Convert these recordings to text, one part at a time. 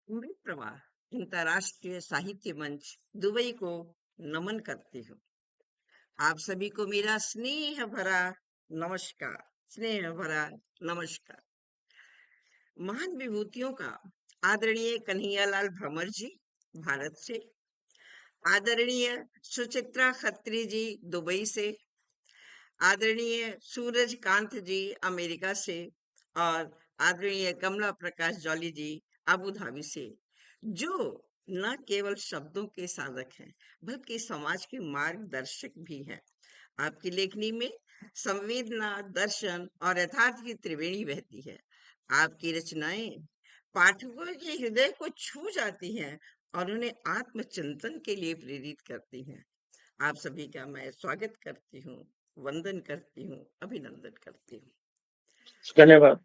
मैं प्रवाह अंतर्राष्ट्रीय साहित्य मंच दुबई को नमन करती हूँ। आप सभी को मेरा स्नेह भरा नमस्कार। स्नेह भरा नमस्कार। महान विभूतियों का आदरणीय कन्हैयालाल भ्रमर जी भारत से, आदरणीय सुचित्रा खत्री जी दुबई से, आदरणीय सूरज कांत जी अमेरिका से और आदरणीय कमला प्रकाश जॉली जी अबू धाबी से, जो न केवल शब्दों के साधक हैं बल्कि समाज के मार्गदर्शक भी हैं। आपकी लेखनी में संवेदना, दर्शन और यथार्थ की त्रिवेणी बहती है। आपकी रचनाएं पाठकों के हृदय को छू जाती हैं और उन्हें आत्मचिंतन के लिए प्रेरित करती हैं। आप सभी का मैं स्वागत करती हूँ, वंदन करती हूँ, अभिनंदन करती हूँ। धन्यवाद।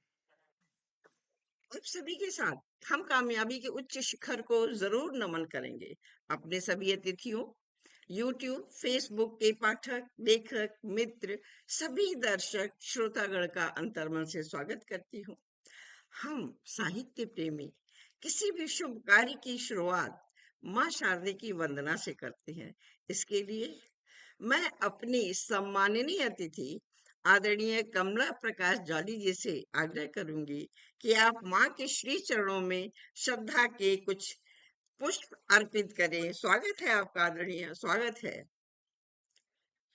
आप सभी के साथ हम कामयाबी के उच्च शिखर को जरूर नमन करेंगे। अपने सभी अतिथियों, YouTube, फेसबुक के पाठक, लेखक, मित्र, सभी दर्शक श्रोतागण का अंतर्मन से स्वागत करती हूँ। हम साहित्य प्रेमी किसी भी शुभ कार्य की शुरुआत माँ शारदे की वंदना से करते हैं। इसके लिए मैं अपनी सम्माननीय अतिथि आदरणीय कमला प्रकाश जॉली जी से आग्रह करूंगी कि आप माँ के श्री चरणों में श्रद्धा के कुछ पुष्प अर्पित करें। स्वागत है आपका आदरणीय, स्वागत है।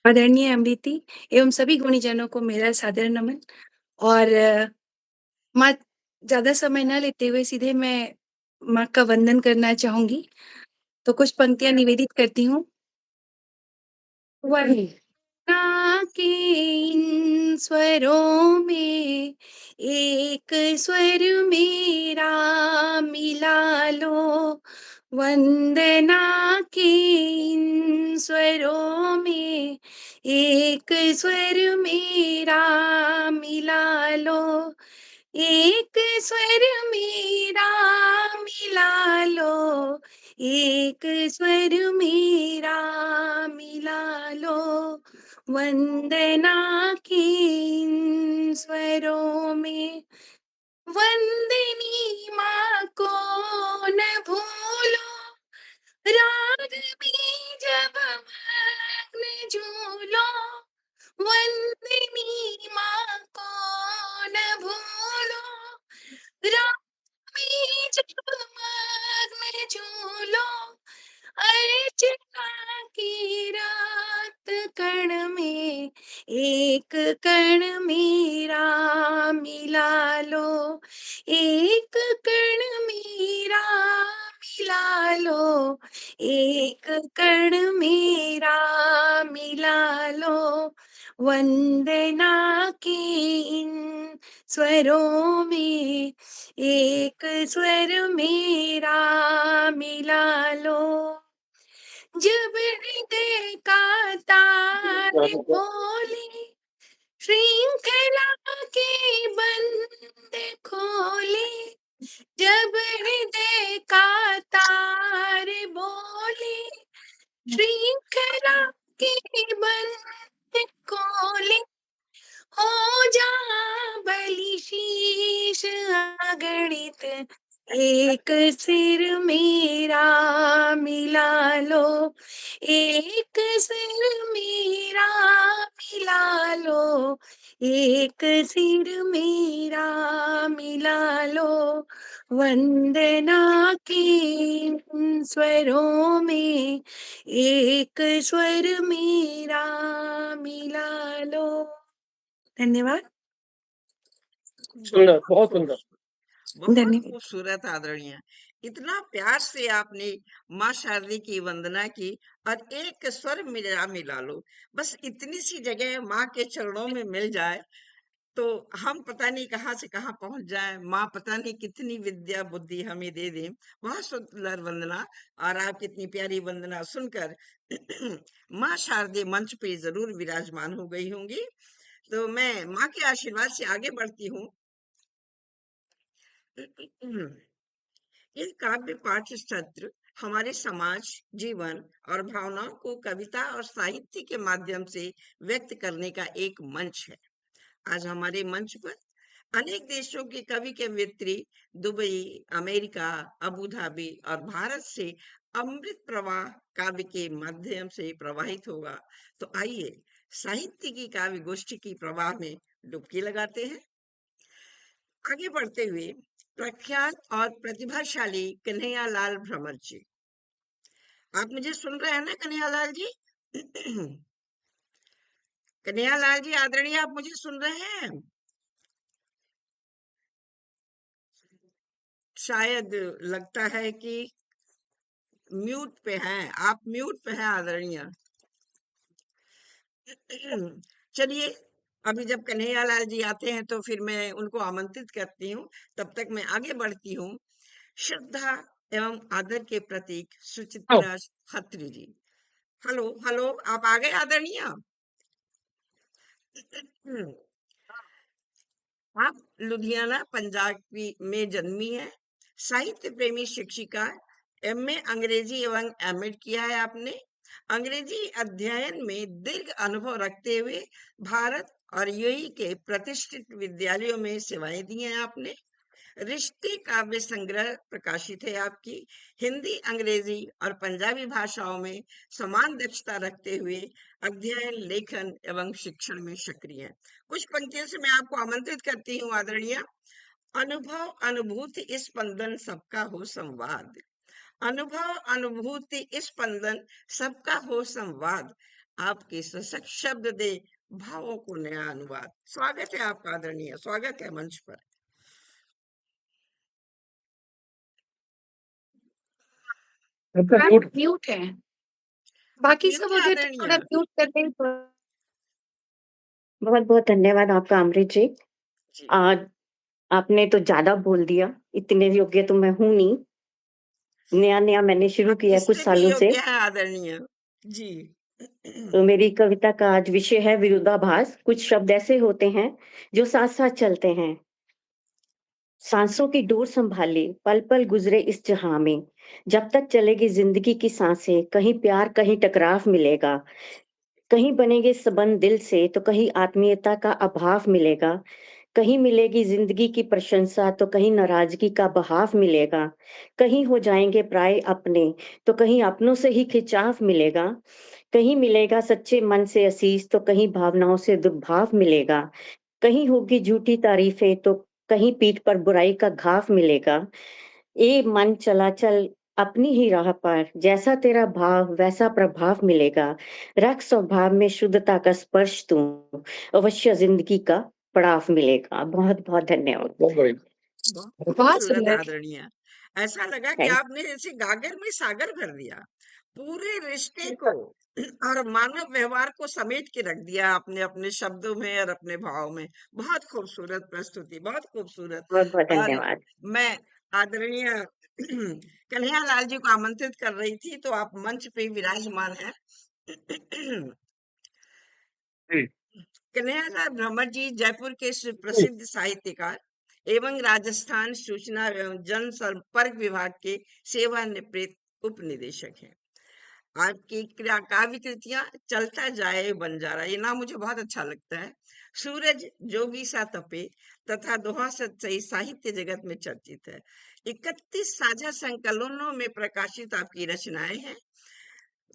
आदरणीय अमृति एवं सभी गुणीजनों को मेरा सादर नमन। और माँ, ज्यादा समय न लेते हुए सीधे मैं माँ का वंदन करना चाहूंगी। तो कुछ पंक्तियां निवेदित करती हूँ। वंदना के इन स्वरों में एक स्वर मेरा मिला लो। वंदना के इन स्वरों में एक स्वर मेरा मिला लो। एक स्वर मेरा मिला लो। एक स्वर मेरा मिला लो। वंदना के इन स्वरों में वंदनी माँ को न भूलो। राग में जब मग्न झूलो। वंदनी माँ को न भूलो। राग में जब मग्न झूलो। अर्चना की रात कण में एक कण मेरा मिला लो। एक कण मेरा मिला लो। एक कण मेरा मिला लो। वंदना के इन स्वरों में एक स्वर मेरा मिला लो। जब हृदय का तार बोले श्रृंखला के बंद खोले। जब हृदय का तार बोले श्रृंखला के बंद खोले। हो जा बलि शीश अगणित एक सिर मेरा मिला लो। एक सिर मेरा मिला लो। एक सिर मेरा मिला लो। वंदना के इन स्वरों में एक स्वर मेरा मिला लो। धन्यवाद। सुंदर, बहुत सुंदर। बहुत धन्यवाद। खूबसूरत आदरणीय। इतना प्यार से आपने माँ शारदे की वंदना की और एक स्वर मिला मिला लो। बस इतनी सी जगह माँ के चरणों में मिल जाए तो हम पता नहीं कहाँ से कहाँ पहुंच जाए। माँ पता नहीं कितनी विद्या बुद्धि हमें दे दे। बहुत सुंदर वंदना। और आपकी इतनी प्यारी वंदना सुनकर माँ शारदे मंच पे जरूर विराजमान हो गई होंगी। तो मैं माँ के आशीर्वाद से आगे बढ़ती हूँ। यह काव्य पाठ्य सत्र हमारे समाज, जीवन और भावनाओं को कविता और साहित्य के माध्यम से व्यक्त करने का एक मंच है। आज हमारे मंच पर अनेक देशों के कवि कवयित्री दुबई, अमेरिका, अबू धाबी और भारत से अमृत प्रवाह काव्य के माध्यम से प्रवाहित होगा। तो आइए साहित्य की काव्य गोष्ठी की प्रवाह में डुबकी लगाते हैं। आगे बढ़ते हुए प्रख्यात और प्रतिभाशाली कन्हैयालाल भ्रमर जी, आप मुझे सुन रहे हैं ना कन्हैयालाल जी? कन्हैयालाल जी आदरणीय, आप मुझे सुन रहे हैं? शायद लगता है कि म्यूट पे हैं आप, म्यूट पे हैं आदरणीय। चलिए, अभी जब कन्हैयालाल जी आते हैं तो फिर मैं उनको आमंत्रित करती हूँ। तब तक मैं आगे बढ़ती हूँ। श्रद्धा एवं आदर के प्रतीक सुचित्रा खत्री जी। हेलो हेलो, आप आ गए आदरणीय? आप लुधियाना पंजाब में जन्मी है। साहित्य प्रेमी शिक्षिका, एमए अंग्रेजी एवं एमएड किया है आपने। अंग्रेजी अध्ययन में दीर्घ अनुभव रखते हुए भारत और यूएई के प्रतिष्ठित विद्यालयों में सेवाएं दी हैं आपने। रिश्ते काव्य संग्रह प्रकाशित है आपकी। हिंदी, अंग्रेजी और पंजाबी भाषाओं में समान दक्षता रखते हुए अध्ययन, लेखन एवं शिक्षण में सक्रिय हैं। कुछ पंक्तियों से मैं आपको आमंत्रित करती हूँ आदरणीय। अनुभव अनुभूति स्पंदन सबका हो संवाद। अनुभव अनुभूति स्पंदन सबका हो संवाद। आपके सशक्त शब्द दे भावों को नया अनुवाद। स्वागत है आपका आदरणीय, स्वागत है मंच पर। आप म्यूट म्यूट हैं। बाकी म्यूट सब है अगर आदरणीय। थोड़ा म्यूट कर दें तो। बहुत बहुत धन्यवाद आपका अमृत जी। जी आज आपने तो ज्यादा बोल दिया, इतने योग्य तो मैं हूं नहीं। नया नया मैंने शुरू आप किया कुछ इससे भी सालों से। योग्य है आदरणीय जी। तो मेरी कविता का आज विषय है विरोधाभास। कुछ शब्द ऐसे होते हैं जो साथ साथ चलते हैं। सांसों की डोर संभाले पल पल गुजरे इस जहां में, जब तक चलेगी जिंदगी की सांसें, कहीं प्यार कहीं टकराव मिलेगा, कहीं बनेंगे संबंध दिल से तो कहीं आत्मीयता का अभाव मिलेगा, कहीं मिलेगी जिंदगी की प्रशंसा तो कहीं नाराजगी का बहाव मिलेगा, कहीं हो जाएंगे प्राय अपने तो कहीं अपनों से ही खिंचाव मिलेगा, कहीं मिलेगा सच्चे मन से असीस तो कहीं भावनाओं से दुर्भाव मिलेगा, कहीं होगी झूठी तारीफें तो कहीं पीठ पर बुराई का घाव मिलेगा। ए मन चला चल अपनी ही राह पर, जैसा तेरा भाव वैसा प्रभाव मिलेगा, रख स्वभाव में शुद्धता का स्पर्श तू, अवश्य जिंदगी का पड़ाव मिलेगा। बहुत बहुत धन्यवाद। बहुत बढ़िया। बहुत बहुत खूबसूरत सुंदर। आदरणीय। ऐसा लगा कि थैंक आपने जैसे गागर में सागर भर दिया। पूरे रिश्ते को और मानव व्यवहार को समेट के रख दिया आपने अपने शब्दों में और अपने भाव में। बहुत खूबसूरत प्रस्तुति, बहुत खूबसूरत। बहुत बहुत और धन्यवाद। मैं आदरणीय कन्हैयालाल जी को आमंत्रित कर रही थी, तो आप मंच पे विराजमान हैं। जी कन्हैयालाल भ्रमर जी जयपुर के जी सुप्रसिद्ध साहित्यकार एवं राजस्थान सूचना एवं जनसंपर्क विभाग के सेवानिवृत्त उप निदेशक हैं। आपकी काव्य कृतियां चलता जाए बंजारा, ये नाम मुझे बहुत अच्छा लगता है। सूरज जोगी सा तपे तथा दोहा सही साहित्य जगत में चर्चित है। 31 साझा संकलनों में प्रकाशित आपकी रचनाएं हैं।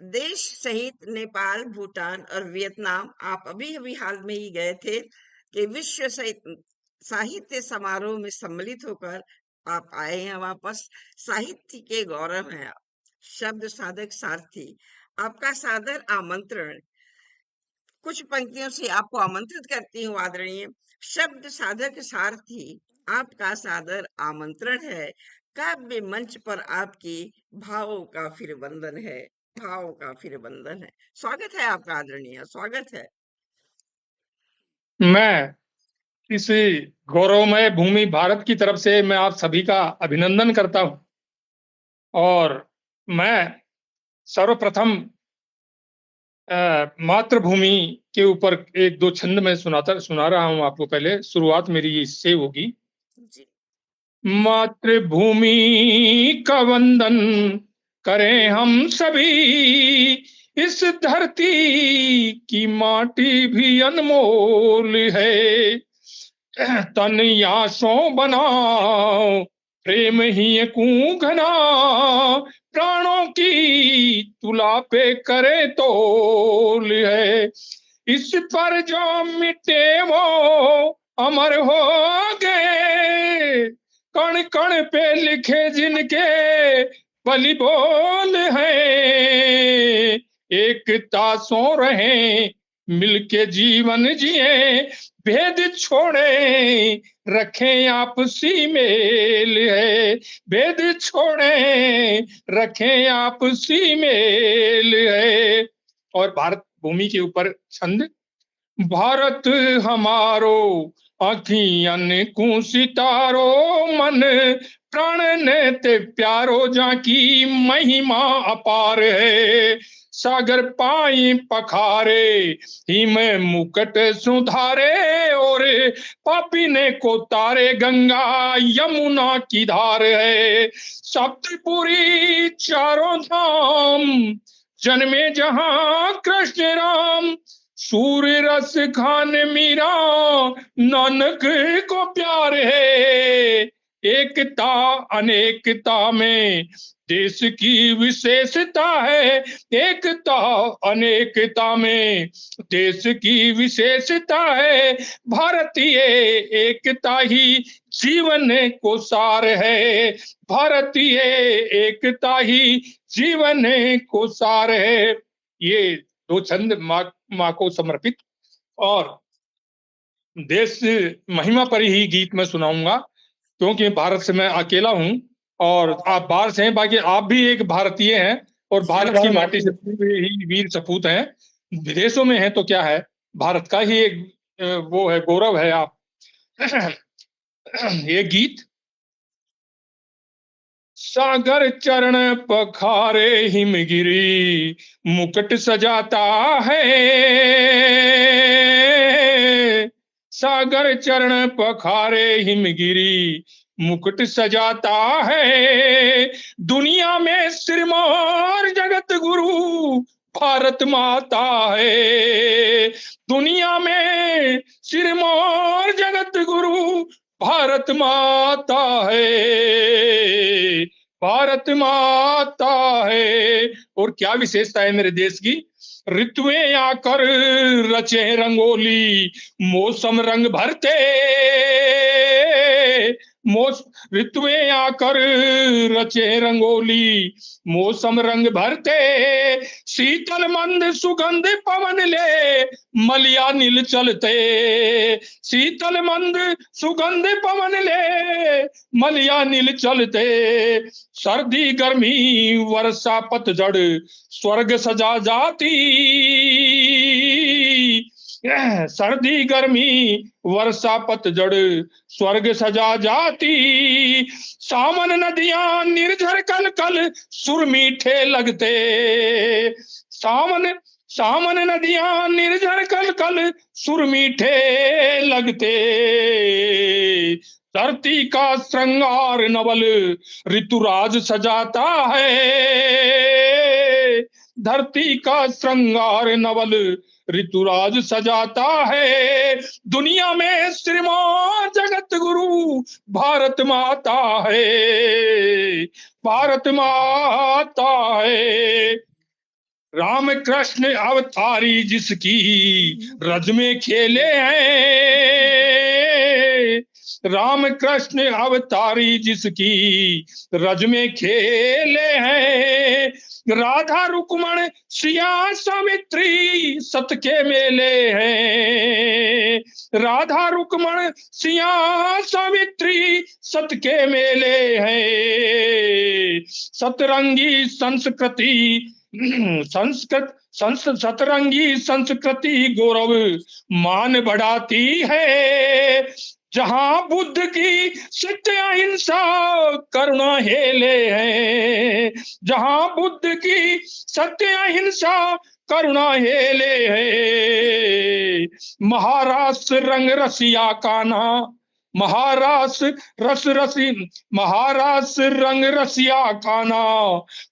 देश सहित नेपाल, भूटान और वियतनाम आप अभी अभी हाल में ही गए थे कि विश्व साहित्य समारोह में सम्मिलित होकर आप आए हैं वापस। साहित्य के गौरव हैं आप, शब्द साधक सारथी। आपका सादर आमंत्रण, कुछ पंक्तियों से आपको आमंत्रित करती हूँ आदरणीय। शब्द साधक सारथी, आपका सादर आमंत्रण है। काव्य मंच पर आपकी भावों का फिर वंदन है, भावों का फिर वंदन है। स्वागत है आपका आदरणीय, स्वागत है। मैं इस गौरवमय भूमि भारत की तरफ से मैं आप सभी का अभिनंदन करता हूं और मैं सर्वप्रथम मातृभूमि के ऊपर एक दो छंद में सुना रहा हूं आपको। पहले शुरुआत मेरी इससे होगी। जी मातृभूमि का वंदन करें हम सभी, इस धरती की माटी भी अनमोल है, तन यासों बनाओ, प्रेम ही घना, प्राणों की तुला पे करे तोल है। इस पर जो मिटे वो अमर हो गए, कण कण पे लिखे जिनके बलि बोल है। एकता सो रहे मिलके जीवन जिए, भेद छोड़े रखें आपसी मेल है, भेद छोड़े रखें आपसी मेल है। और भारत भूमि के ऊपर छंद। भारत हमारो अखियन को सितारो, मन प्राण ने ते प्यारो, जाकी महिमा अपार है। सागर पाई पखारे हिम मुकट सुधारे, और पापी ने को तारे गंगा यमुना की धार है। सप्तपुरी चारों धाम जन्मे जहां कृष्ण राम, सूर्य रस खान मीरा नानक को प्यार है। एकता अनेकता में देश की विशेषता है, एकता अनेकता में देश की विशेषता है। भारतीय एकता ही जीवन को सार है, भारतीय एकता ही जीवन को सार है। ये दो छंद माँ को समर्पित। और देश महिमा पर ही गीत मैं सुनाऊंगा, क्योंकि भारत से मैं अकेला हूं और आप बाहर से हैं, बाकी आप भी एक भारतीय हैं और भारत की माटी से ही वीर सपूत हैं। विदेशों में हैं तो क्या है, भारत का ही एक वो है, गौरव है आप। ये गीत। सागर चरण पखारे हिमगिरी मुकुट सजाता है, सागर चरण पखारे हिमगिरी मुकुट सजाता है। दुनिया में सिरमौर जगत गुरु भारत माता है, दुनिया में सिरमौर जगत गुरु भारत माता है, भारत माता है। और क्या विशेषता है मेरे देश की। ऋतुएं आकर रचे रंगोली, मौसम रंग भरते, ऋतुएं आकर रचे रंगोली, मौसम रंग भरते। शीतल मंद सुगंध पवन ले मलिया नील चलते, शीतल मंद सुगंध पवन ले मलिया नील चलते। सर्दी गर्मी वर्षा पतझड़ स्वर्ग सजा जाती, सर्दी गर्मी वर्षा पतझड़ स्वर्ग सजा जाती। सावन नदियां निर्झर कल कल सुर मीठे लगते, सावन नदियां निर्झर कल कल सुर मीठे लगते। धरती का श्रृंगार नवल ऋतुराज सजाता है, धरती का श्रृंगार नवल ऋतुराज सजाता है। दुनिया में सिरमौर जगत गुरु भारत माता है, भारत माता है। राम कृष्ण अवतारी जिसकी रज में खेले हैं, राम कृष्ण अवतारी जिसकी रज में खेले हैं। राधा रुक्मण सिया सावित्री सत के मेले हैं, राधा रुक्मण सिया सावित्री सत के मेले हैं। सतरंगी संस्कृति सतरंगी संस्कृति गौरव मान बढ़ाती है। जहां बुद्ध की सत्य अहिंसा करुणा हेले हैं, जहां बुद्ध की सत्य अहिंसा करुणा हेले है। महाराष्ट्र रंग रसिया कान्हा महारास रस रसी महारास रंग रसिया खाना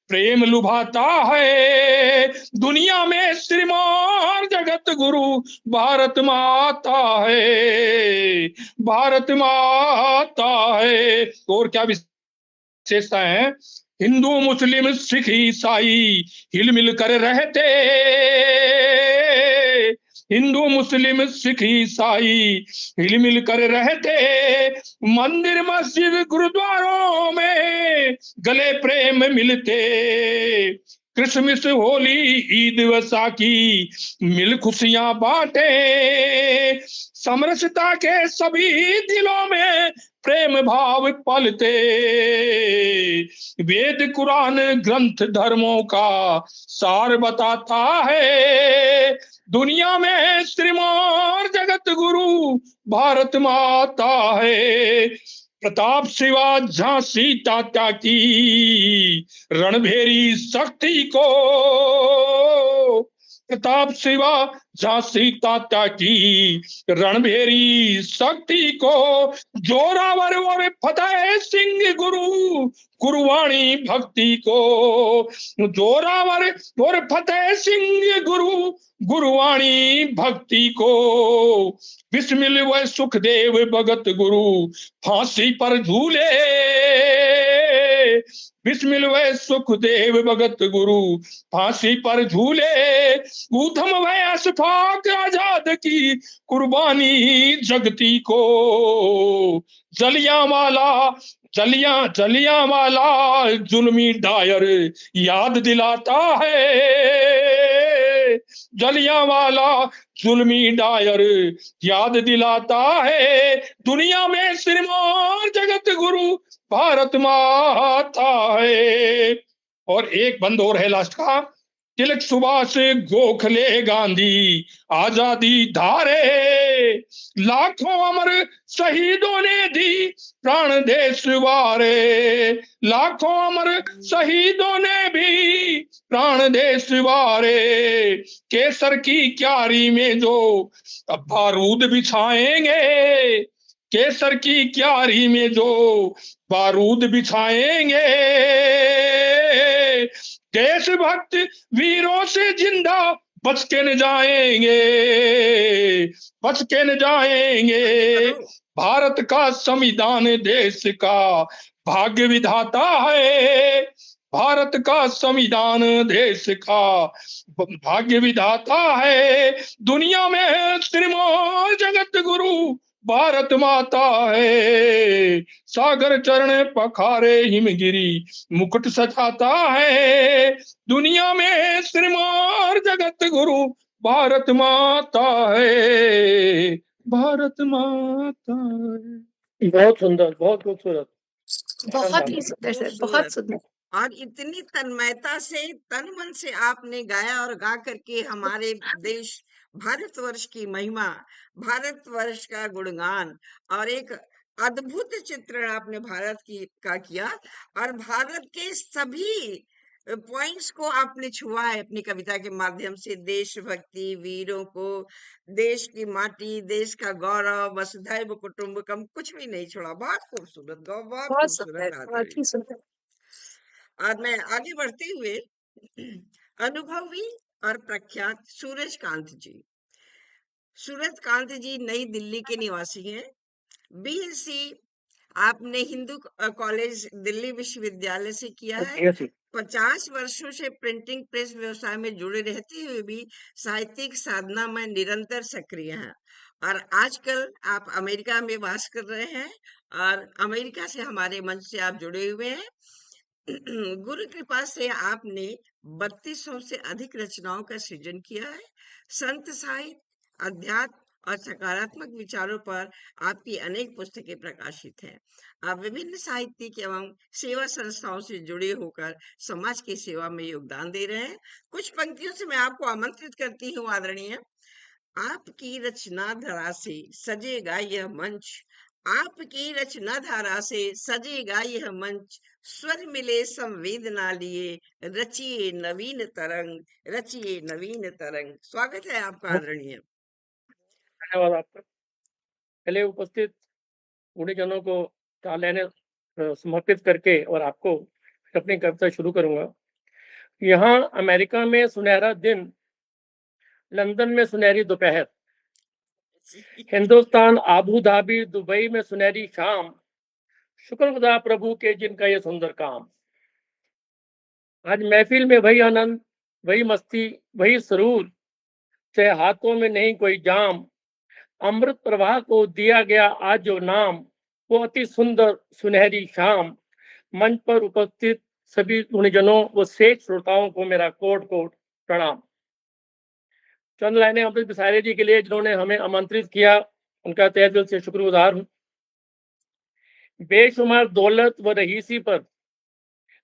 प्रेम लुभाता है। दुनिया में श्रीमान जगत गुरु भारत माता है, भारत माता है। और क्या विशेषता है? हिंदू मुस्लिम सिख ईसाई हिल मिल कर रहते, हिंदू मुस्लिम सिख ईसाई हिल मिल कर रहते, मंदिर मस्जिद गुरुद्वारों में गले प्रेम मिलते, क्रिसमस होली ईद वैसाखी मिल खुशियां बांटे, समरसता के सभी दिलों में प्रेम भाव पलते, वेद कुरान ग्रंथ धर्मों का सार बताता है। दुनिया में श्रीमान जगत गुरु भारत माता है। प्रताप शिवा झांसी तात्या की रणभेरी शक्ति को, प्रताप शिवा झांसी तात्या की रणभेरी शक्ति को, जोरावर और फतेह सिंह गुरु गुरुवाणी भक्ति को, जोरावर और फतेह सिंह गुरु गुरुवाणी भक्ति को, बिस्मिल व सुखदेव भगत गुरु फांसी पर झूले, बिस्मिल व सुखदेव भगत गुरु फांसी पर झूले, ऊधम व अशफाक आजाद की कुर्बानी जगती को, जलियांवाला जुल्मी डायर याद दिलाता है, जलियांवाला जुल्मी डायर याद दिलाता है। दुनिया में श्रीमान जगत गुरु भारत माता है। और एक बंद और है लास्ट का, तिलक सुभाष गोखले गांधी आजादी धारे, लाखों अमर शहीदों ने दी प्राण देश वारे, लाखों अमर शहीदों ने भी प्राण देश वारे, केसर की क्यारी में जो अब बारूद बिछाएंगे, केसर की क्यारी में जो बारूद बिछाएंगे, देशभक्त वीरों से जिंदा बच के न जाएंगे, बच के न जाएंगे। भारत का संविधान देश का भाग्य विधाता है, भारत का संविधान देश का भाग्य विधाता है। दुनिया में श्रीमान जगत गुरु भारत माता है, सागर चरण पखारे हिमगिरी मुकुट सजाता है। दुनिया में श्रीमान जगत गुरु भारत माता है, भारत माता है। बहुत सुंदर, बहुत खूबसूरत। बहुत ही सुंदर सर, बहुत सुंदर। और इतनी तन्मयता से तन मन से आपने गाया और गा करके हमारे देश भारतवर्ष की महिमा, भारतवर्ष का गुणगान और एक अद्भुत चित्रण आपने भारत की का किया और भारत के सभी पॉइंट्स को आपने छुआ है अपनी कविता के माध्यम से। देशभक्ति, वीरों को, देश की माटी, देश का गौरव, वसुधैव कुटुंबकम, कुछ भी नहीं छोड़ा। बहुत खूबसूरत गाओ, बहुत बहुत खूबसूरत सुंदर, गाते बहुत ही सुंदर। और मैं आगे बढ़ते हुए अनुभवी और प्रख्यात सूरजकांत जी। सूरजकांत जी नई दिल्ली के निवासी हैं। बीएससी आपने हिंदू कॉलेज दिल्ली विश्वविद्यालय से किया है। 50 वर्षों से प्रिंटिंग प्रेस व्यवसाय में जुड़े रहते हुए भी साहित्यिक साधना में निरंतर सक्रिय हैं और आजकल आप अमेरिका में वास कर रहे हैं और अमेरिका से हमारे मंच से आप जुड़े हुए हैं। गुरु कृपा से आपने 3200 से अधिक रचनाओं का सृजन किया है। संत साहित्य, अध्यात्म और सकारात्मक विचारों पर आपकी अनेक पुस्तकें प्रकाशित हैं। आप विभिन्न साहित्यिक एवं सेवा संस्थाओं से जुड़े होकर समाज की सेवा में योगदान दे रहे हैं। कुछ पंक्तियों से मैं आपको आमंत्रित करती हूँ आदरणीय। आपकी रचना धरा से सजेगा यह मंच, आपकी रचना धारा से सजेगा यह मंच, स्वर मिले संवेदना लिए, रचिए नवीन तरंग, रचिए नवीन तरंग। स्वागत है आपका आदरणीय। धन्यवाद आपका। पहले उपस्थित गुणीजनों को लेने समर्पित करके और आपको अपनी कविता शुरू करूंगा। यहाँ अमेरिका में सुनहरा दिन, लंदन में सुनहरी दोपहर, हिंदुस्तान आबू धाबी दुबई में सुनहरी शाम, शुक्रगुजार प्रभु के जिनका ये सुंदर काम। आज महफिल में वही आनंद, वही मस्ती, वही सुरूर, चाहे हाथों में नहीं कोई जाम, अमृत प्रवाह को दिया गया आज जो नाम, वो अति सुंदर सुनहरी शाम। मंच पर उपस्थित सभी गुणीजनों व श्रेष्ठ श्रोताओं को मेरा कोट कोट प्रणाम। चंद लाइनें अमृत बिसारे जी के लिए जिन्होंने हमें आमंत्रित किया, उनका तहे दिल से शुक्रगुजार हूं। बेशुमार दौलत व रहीसी पर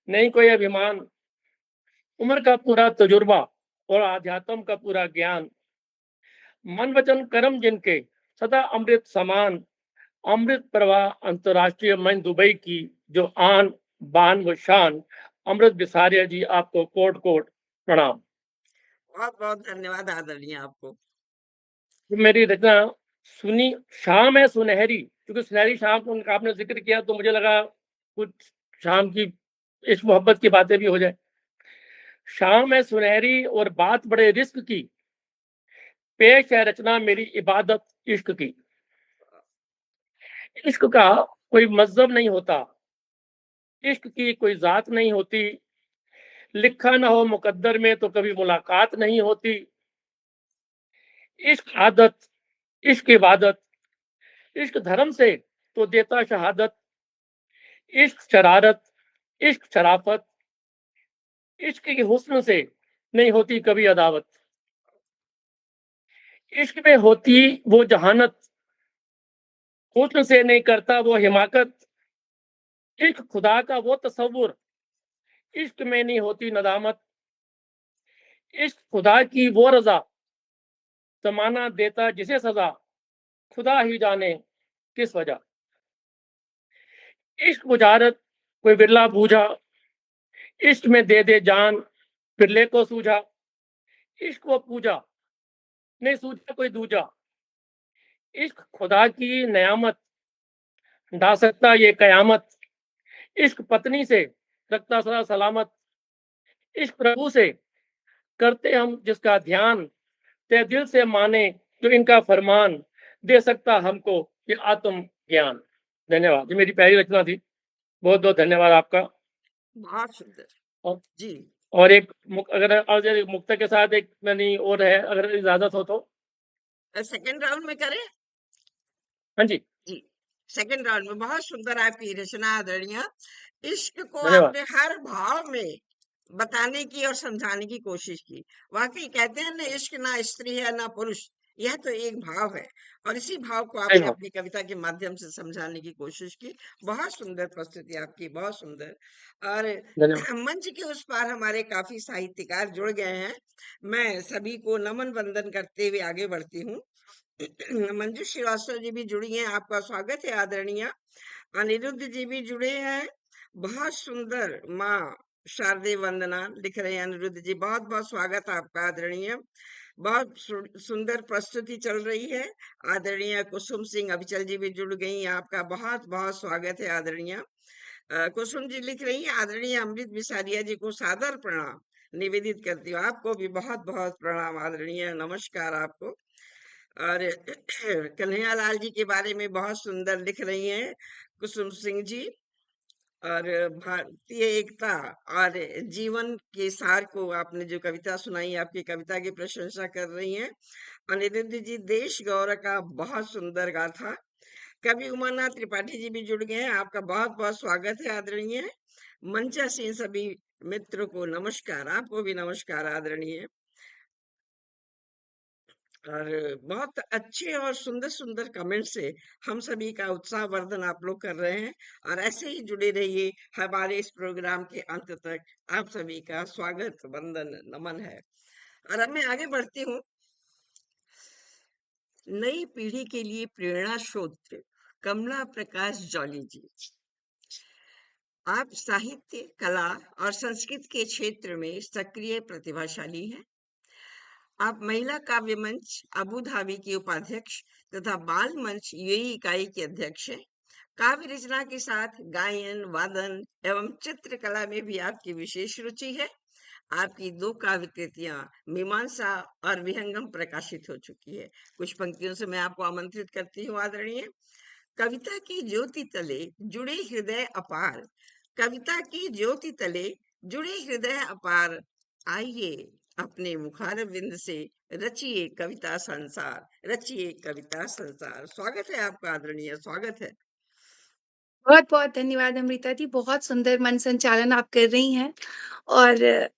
नहीं कोई अभिमान, उम्र का पूरा तजुर्बा और आध्यात्म का पूरा ज्ञान, मन वचन कर्म जिनके सदा अमृत समान, अमृत प्रवाह अंतरराष्ट्रीय मंच दुबई की जो आन बान व शान। अमृत बिसारिया जी आपको कोट कोट प्रणाम। बहुत बहुत धन्यवाद आदरणीय आपको। मेरी रचना सुनी शाम है सुनहरी, क्योंकि सुनहरी शाम को उनका आपने जिक्र किया तो मुझे लगा कुछ शाम की इश्क मोहब्बत की बातें भी हो जाए। शाम है सुनहरी और बात बड़े रिस्क की, पेश है रचना मेरी इबादत इश्क की। इश्क का कोई मजहब नहीं होता, इश्क की कोई जात नहीं होती, लिखा ना हो मुकद्दर में तो कभी मुलाकात नहीं होती। इश्क आदत, इश्क इबादत, इश्क धर्म से तो देता शहादत। इश्क शरारत, इश्क शराफत, इश्क के हुस्न से नहीं होती कभी अदावत। इश्क में होती वो जहानत, हुस्न से नहीं करता वो हिमाकत। इश्क खुदा का वो तसव्वुर, इश्क में नहीं होती नदामत। इश्क खुदा की वो रजा, जमाना देता जिसे सजा, खुदा ही जाने किस वजह। इश्क बुझारत कोई बिरला बूझा, इश्क में दे दे जान बिरले को सूझा। इश्क वो पूजा नहीं सूझा कोई दूजा, इश्क खुदा की नयामत, ढा सकता ये कयामत। इश्क पत्नी से रखता सदा सलामत, इश्क प्रभु से करते हम जिसका ध्यान, ते दिल से माने जो इनका फरमान, दे सकता हमको ये आत्म ज्ञान। धन्यवाद। ये मेरी पहली रचना थी, बहुत बहुत धन्यवाद आपका। बहुत सुंदर और जी। और एक अगर मुक्ता के साथ एक मैंने और है, अगर इजाजत हो तो सेकंड राउंड में करें? हाँ जी जी, सेकंड राउंड में बहुत सुंदर आपकी रचना आदरणीय। इश्क को धन्यवाद। आपने हर भाव में बताने की और समझाने की कोशिश की। वाकई कहते हैं ना, इश्क ना स्त्री है ना पुरुष, यह तो एक भाव है, और इसी भाव को सही आपने बात। अपनी कविता के माध्यम से समझाने की कोशिश की। बहुत सुंदर प्रस्तुति आपकी, बहुत सुंदर। और धन्यवाद। मंच के उस पार हमारे काफी साहित्यकार जुड़ गए हैं। मैं सभी को नमन वंदन करते हुए आगे बढ़ती हूँ। मंजू श्रीवास्तव जी भी जुड़ी हैं, आपका स्वागत है आदरणीय। अनिरुद्ध जी भी जुड़े हैं, बहुत सुंदर। माँ शारदे वंदना लिख रहे हैं अनिरुद्ध जी, बहुत बहुत स्वागत आपका आदरणीय। बहुत सुंदर प्रस्तुति चल रही है। आदरणीय कुसुम सिंह अभिचल जी भी जुड़ गई, आपका बहुत बहुत स्वागत है आदरणीय। कुसुम जी लिख रही है, आदरणीय अमृत बिसारिया जी को सादर प्रणाम निवेदित करती हूँ। आपको भी बहुत बहुत प्रणाम आदरणीय, नमस्कार आपको। और कन्हैया लाल जी के बारे में बहुत सुंदर लिख रही हैं कुसुम सिंह जी, और भारतीय एकता और जीवन के सार को आपने जो कविता सुनाई, आपकी कविता की प्रशंसा कर रही हैं। अनिरुद्ध जी देश गौरव का बहुत सुंदर गाथा। कवि उमानाथ त्रिपाठी जी भी जुड़ गए हैं, आपका बहुत बहुत स्वागत है आदरणीय। मंचा से सभी मित्रों को नमस्कार, आपको भी नमस्कार आदरणीय। और बहुत अच्छे और सुंदर सुंदर कमेंट से हम सभी का उत्साह वर्धन आप लोग कर रहे हैं, और ऐसे ही जुड़े रहिए हमारे इस प्रोग्राम के अंत तक। आप सभी का स्वागत, वंदन, नमन है। और अब मैं आगे बढ़ती हूँ। नई पीढ़ी के लिए प्रेरणा स्रोत कमला प्रकाश जॉली जी। आप साहित्य, कला और संस्कृत के क्षेत्र में सक्रिय प्रतिभाशाली हैं। आप महिला काव्य मंच अबू धाबी की उपाध्यक्ष तथा बाल मंच यूएई इकाई के अध्यक्ष हैं। काव्य रचना के साथ गायन, वादन एवं चित्रकला में भी आपकी विशेष रुचि है। आपकी 2 काव्य कृतियां मीमांसा और विहंगम प्रकाशित हो चुकी है। कुछ पंक्तियों से मैं आपको आमंत्रित करती हूँ आदरणीय। कविता की ज्योति तले जुड़े हृदय अपार, कविता की ज्योति तले जुड़े हृदय अपार, आइए अपने मुखारविंद से रचिए कविता संसार, रचिए कविता संसार। स्वागत है आपका आदरणीय, स्वागत है। बहुत-बहुत धन्यवाद अमृता जी, बहुत सुंदर मन संचालन आप कर रही हैं और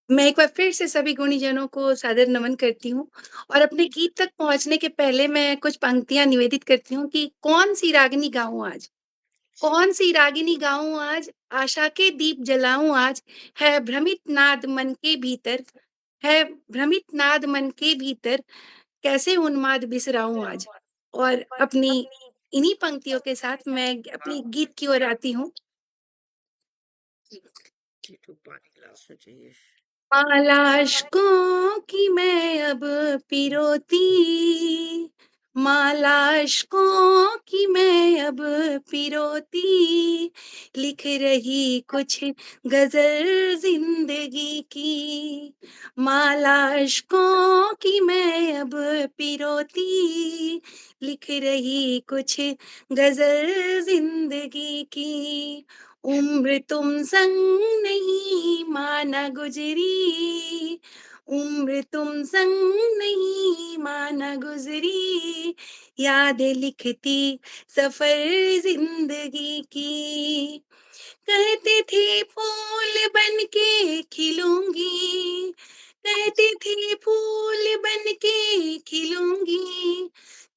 मैं एक बार फिर से सभी गुणीजनों को सादर नमन करती हूँ और अपने गीत तक पहुँचने के पहले मैं कुछ पंक्तियाँ निवेदित करती हूँ कि कौन-सी रागिनी गाऊँ आज? कौन-सी रागिनी गाऊँ आज? आशा के दीप जलाऊँ आज, है भ्रमित नाद मन के भीतर, है भ्रमित नाद मन के भीतर, कैसे उन्माद बिसराऊँ आज? और अपनी इन्हीं पंक्तियों के साथ मैं अपनी गीत की ओर आती हूँ। पानी गिलास में चाहिए। माला अश्कों की मैं अब पिरोती, माला अश्कों की मैं अब पिरोती, लिख रही कुछ गजल जिंदगी की, माला अश्कों की मैं अब पिरोती, लिख रही कुछ गजल जिंदगी की, उम्र तुम संग नहीं माना गुजरी, उम्र तुम संग नहीं माना गुजरी, यादें लिखती सफर जिंदगी की, कहते थे फूल बन के खिलूंगी, कहते थे फूल बन के खिलूंगी,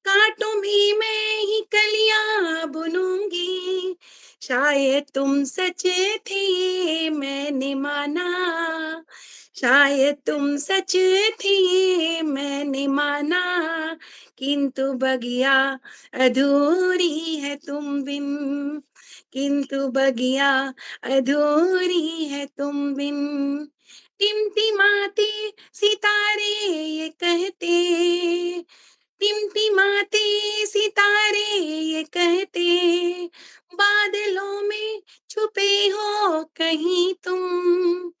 कांटों में मैं ही कलियां बुनूंगी, शायद तुम सच थे मैंने माना, शायद तुम सच थे मैंने माना, किंतु बगिया अधूरी है तुम बिन, किंतु बगिया अधूरी है तुम बिन, टिमटिमाते सितारे ये कहते, टिमटिमाते सितारे ये कहते, बादलों में छुपे हो कहीं तुम,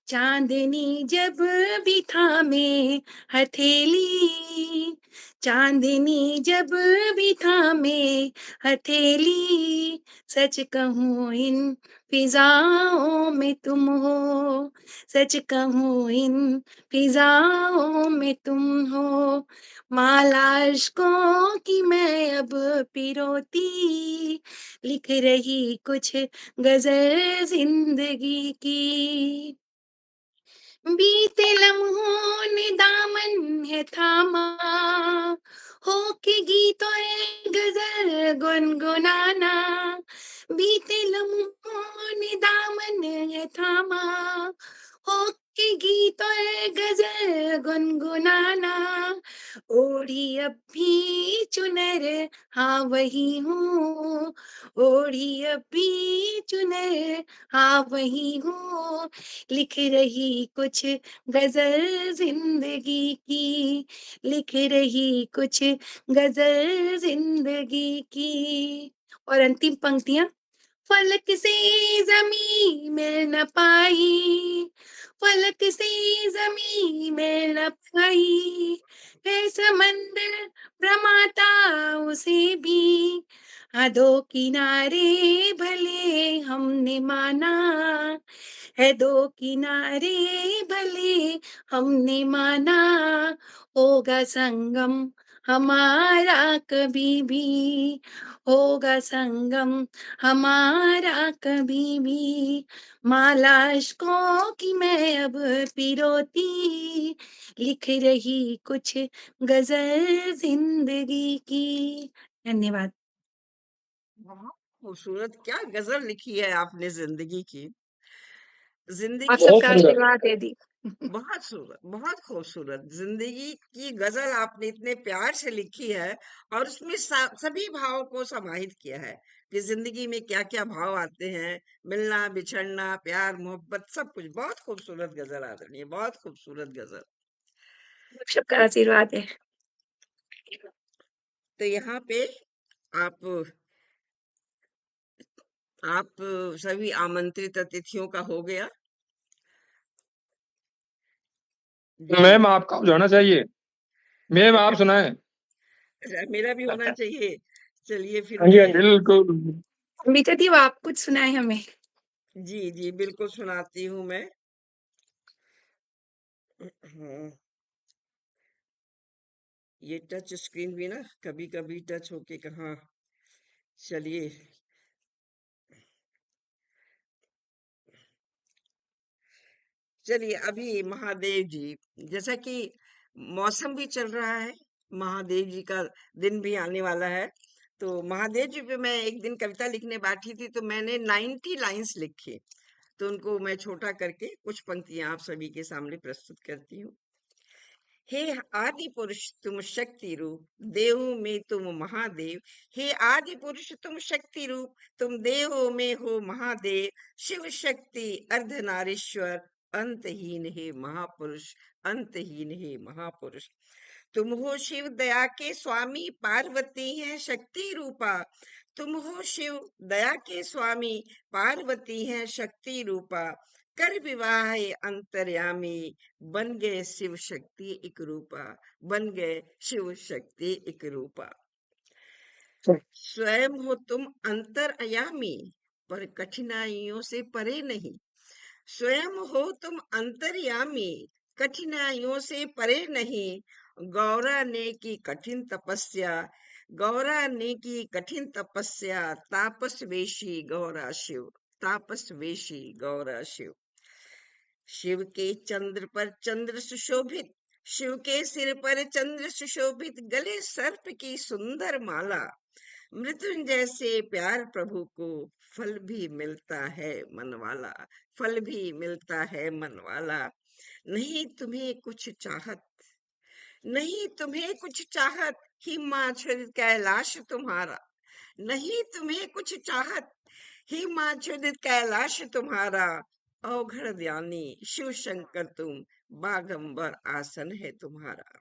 चांदनी जब भी थामे हथेली, चांदनी जब भी थामे हथेली, सच कहूँ इन फिजाओं में तुम हो, सच कहूँ इन फिजाओं में तुम हो, माला अश्कों की मैं अब पिरोती, लिख रही कुछ गजल जिंदगी की, बीते लम्हों ने दामन है थामा, हो के गीतों गजल गुनगुनाना, बीते लम्हों ने दामन है थामा, हो के गीतों गजल गुनगुनाना, ओढ़ी अब भी चुनर हाँ वही हूँ, ओढ़ी अब भी चुनर हाँ वही हूँ, लिख रही कुछ गजल जिंदगी की, लिख रही कुछ गजल जिंदगी की। और अंतिम पंक्तियां, फलक से जमी मिल न पाई, फलक से जमी मिल न पाई, है समंदर भ्रमाता उसे भी, हाँ दो किनारे भले हमने माना, है दो किनारे भले हमने माना, होगा संगम हमारा कभी भी, होगा संगम हमारा कभी भी, माला अश्कों की मैं अब पिरोती, लिख रही कुछ गजल जिंदगी की। धन्यवाद। बहुत खूबसूरत, क्या गजल लिखी है आपने जिंदगी की। आप जिंदगी बहुत सबका सुंदर। आशीर्वाद है दी। बहुत सूरत, बहुत खूबसूरत जिंदगी की गजल आपने इतने प्यार से लिखी है और उसमें सभी भावों को समाहित किया है कि जिंदगी में क्या क्या भाव आते हैं, मिलना बिछड़ना प्यार मोहब्बत सब कुछ। बहुत खूबसूरत गजल आदरणीय, बहुत खूबसूरत गजल। आप सबका आशीर्वाद है। तो यहाँ पे आप आप सभी आमंत्रित अतिथियों का हो गया? जी। मैम आपका हो जाना चाहिए। मैम आप सुनाएं। अच्छा, मेरा भी होना चाहिए। चलिए फिर हाँ जी, हाँ मैं जी। बिल्कुल। अमृता दी, वो आप कुछ सुनाए हमें। जी जी बिल्कुल सुनाती हूँ मैं। हाँ, ये टच स्क्रीन भी ना कभी कभी टच होके कहाँ, चलिए। चलिए अभी महादेव जी, जैसा कि मौसम भी चल रहा है, महादेव जी का दिन भी आने वाला है, तो महादेव जी पे मैं एक दिन कविता लिखने बैठी थी, तो मैंने 90 लाइंस लिखी, तो उनको मैं छोटा करके कुछ पंक्तियां आप सभी के सामने प्रस्तुत करती हूँ। हे आदि पुरुष तुम शक्ति रूप, देव में तुम महादेव। हे आदि पुरुष तुम शक्ति रूप, तुम देव में हो महादेव। शिव शक्ति अर्धनारीश्वर, अंतहीन हे महापुरुष, अंतहीन हे महापुरुष। तुम हो शिव दया के स्वामी, पार्वती है शक्ति रूपा। तुम हो शिव दया के स्वामी, पार्वती है शक्ति रूपा। कर विवाह अंतर्यामी, बन गए शिव शक्ति एक रूपा, बन गए शिव शक्ति एक रूपा। स्वयं हो तुम अंतर्यामी, पर कठिनाइयों से परे नहीं। स्वयं हो तुम अंतर्यामी, कठिनाइयों से परे नहीं। गौरा ने की कठिन तपस्या, गौरा ने की कठिन तपस्या। तापस वेशी गौरा शिव, तापस वेशी गौरा शिव। शिव के चंद्र पर चंद्र सुशोभित, शिव के सिर पर चंद्र सुशोभित। गले सर्प की सुंदर माला, मृत्युंजय से प्यार प्रभु को। फल भी मिलता है मनवाला, फल भी मिलता है मनवाला। नहीं तुम्हें कुछ चाहत, नहीं तुम्हें कुछ चाहत, हिमाचल कैलाश तुम्हारा। नहीं तुम्हें कुछ चाहत, हिमाचल कैलाश तुम्हारा। अवघड़ ज्ञानी शिव शंकर तुम, बागंबर आसन है तुम्हारा।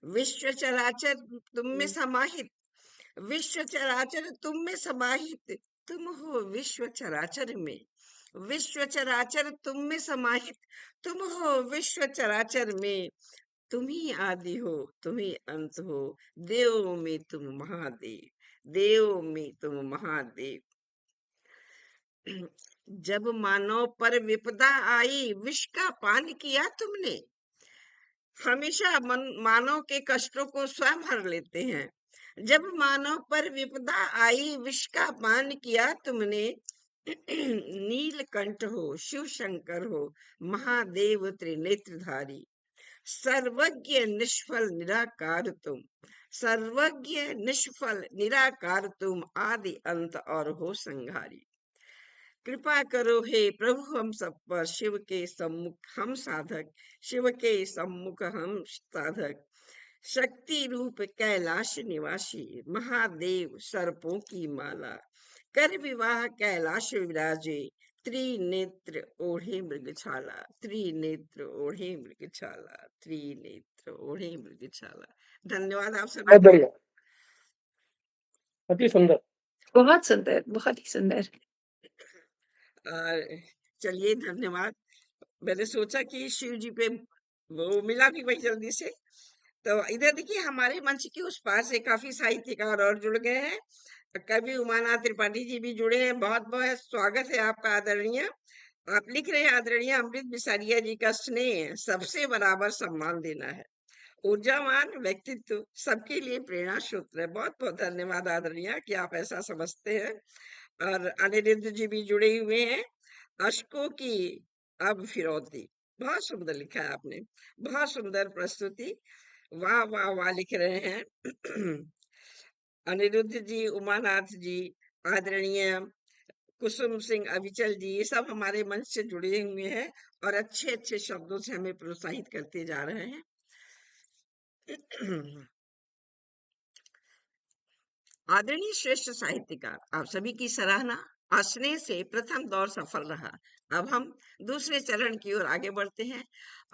विश्व चराचर तुम में समाहित, विश्व चराचर तुम में समाहित। तुम हो विश्व चराचर में, विश्व चराचर तुम में समाहित। तुम हो विश्व चराचर में। तुम ही आदि हो, तुम ही अंत हो। देव में तुम महादेव, देव में तुम महादेव। जब मानव पर विपदा आई, विष का पान किया तुमने। हमेशा मानव के कष्टों को स्वयं हर लेते हैं। जब मानव पर विपदा आई, विष का पान किया तुमने। नीलकंठ हो, शिव शंकर हो, महादेव त्रिनेत्रधारी। सर्वज्ञ निष्फल निराकार तुम, सर्वज्ञ निष्फल निराकार तुम। आदि अंत और हो संहारी। कृपा करो हे प्रभु हम सब पर, शिव के सम्मुख हम साधक, शिव के सम्मुख हम साधक। शक्ति रूप कैलाश निवासी, महादेव सर्पों की माला। कर विवाह कैलाश विराजे, त्रिनेत्र ओढ़े मृगछाला, त्रिनेत्र ओढ़े मृगछाला, त्रिनेत्र ओढ़े मृगछाला। धन्यवाद आप सभी बहुत का। बढ़िया, अति सुंदर। बहुत सुंदर, बहुत ही सुंदर। और चलिए धन्यवाद। मैंने सोचा कि शिव जी पे वो मिला भी वही जल्दी से, तो इधर देखिए हमारे मंच के उस पार से काफी साहित्यकार और जुड़ गए हैं। कवि उमानाथ त्रिपाठी जी भी जुड़े हैं, बहुत बहुत स्वागत है आपका आदरणीय। आप लिख रहे हैं आदरणीय अमृत बिसारिया जी का स्नेह सबसे बराबर सम्मान देना है, ऊर्जावान व्यक्तित्व सबके लिए प्रेरणा सूत्र है। बहुत बहुत धन्यवाद आदरणीय कि आप ऐसा समझते हैं। और अनिरुद्ध जी भी जुड़े हुए हैं। अशकों की अब फिरौती, बहुत सुंदर लिखा है आपने, बहुत सुंदर प्रस्तुति, वाह वाह वाह लिख रहे हैं। अनिरुद्ध जी, उमानाथ जी, आदरणीय कुसुम सिंह अविचल जी, ये सब हमारे मंच से जुड़े हुए हैं और अच्छे अच्छे शब्दों से हमें प्रोत्साहित करते जा रहे हैं। आदरणीय श्रेष्ठ साहित्यकार, आप सभी की सराहना और स्नेह से प्रथम दौर सफल रहा। अब हम दूसरे चरण की ओर आगे बढ़ते हैं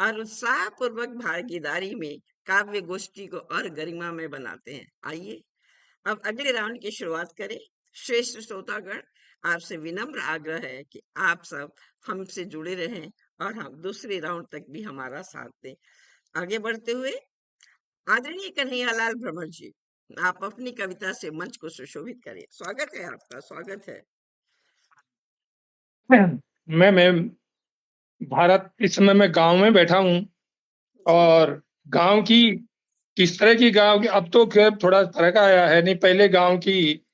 और उत्साह पूर्वक भागीदारी में काव्य गोष्ठी को और गरिमा में बनाते हैं। आइए अब अगले राउंड की शुरुआत करें। श्रेष्ठ श्रोतागण, आपसे विनम्र आग्रह है कि आप सब हमसे जुड़े रहें और हम दूसरे राउंड तक भी हमारा साथ दें। आगे बढ़ते हुए आदरणीय कन्हैयालाल भ्रमर जी, आप अपनी कविता से मंच को सुशोभित करें। स्वागत है आपका, स्वागत है। मैं भारत इस समय मैं गांव में बैठा हूँ जी और गांव की किस तरह की गांव की अब तो खैर थोड़ा फर्क आया है। नहीं, पहले गांव की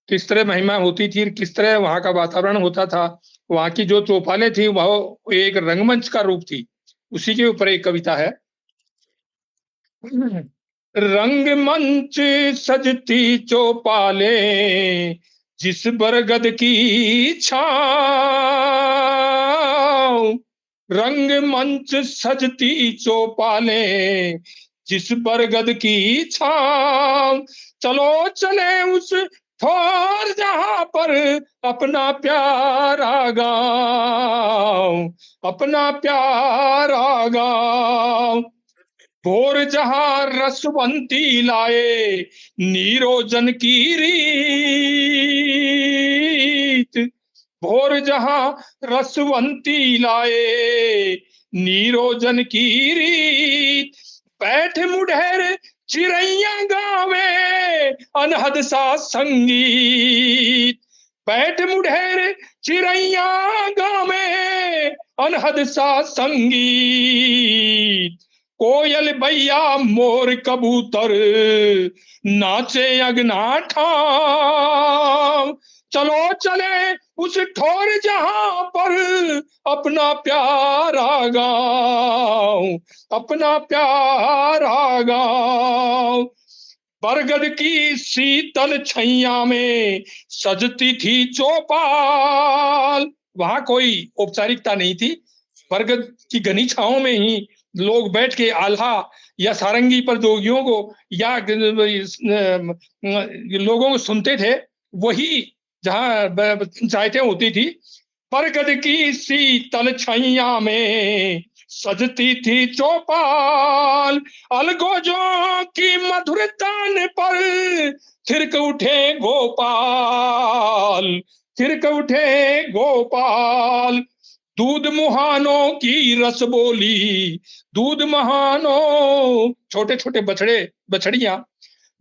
किस तरह महिमा होती थी, किस तरह वहाँ का वातावरण होता था, वहाँ की जो चौपालें थी वह एक रंगमंच का रूप थी। उसी के ऊपर एक कविता है। रंगमंच सजती चौपाले जिस बरगद की छाँव, रंगमंच सजती चौपाले जिस बरगद की छाँव, चलो चले उस ठोर जहां पर अपना प्यारा गाँव, अपना प्यारा गाँव। भोर जहां रसवंती लाए नीरोजन की रीत, भोर जहां रसवंती लाए नीरोजन की रीत, बैठ मुढेर चिड़ैया गावे अनहद सा संगीत, बैठ मुढेर चिड़ैया गावे अनहद सा संगीत, कोयल बैया मोर कबूतर नाचे अगना ठाम, चलो चले उस ठोर जहां पर अपना प्यारा गाँव, अपना प्यारा गाँव। बरगद की शीतल छैया में सजती थी चौपाल, वहां कोई औपचारिकता नहीं थी। बरगद की घनी छाओं में ही लोग बैठ के आल्हा या सारंगी पर जोगियों को या लोगों को सुनते थे। वही जहाँ पंचायतें होती थी। बरगद की शीतल छैया में सजती थी चौपाल, अलगोजों की मधुर तान पर थिरक उठे गोपाल, थिरक उठे गोपाल। दूध मुहानों की रस बोली, दूध मुहानों, छोटे छोटे बछड़े बछड़ियां,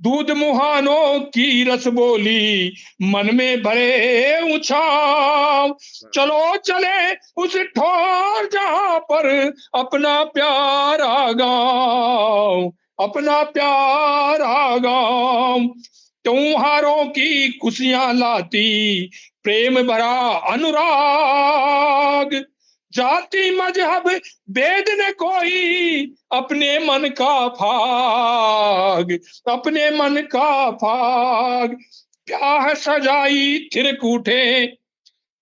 दूध मुहानों की रस बोली मन में भरे उछाव, चलो चले उस ठोर जहां पर अपना प्यारा गाँव, अपना प्यारा गाँव। त्योहारों की खुशियां लाती प्रेम भरा अनुराग, जाति मजहब भेद न कोई अपने मन का भाग, अपने मन का भाग। ब्याह सजाई थिरक उठे,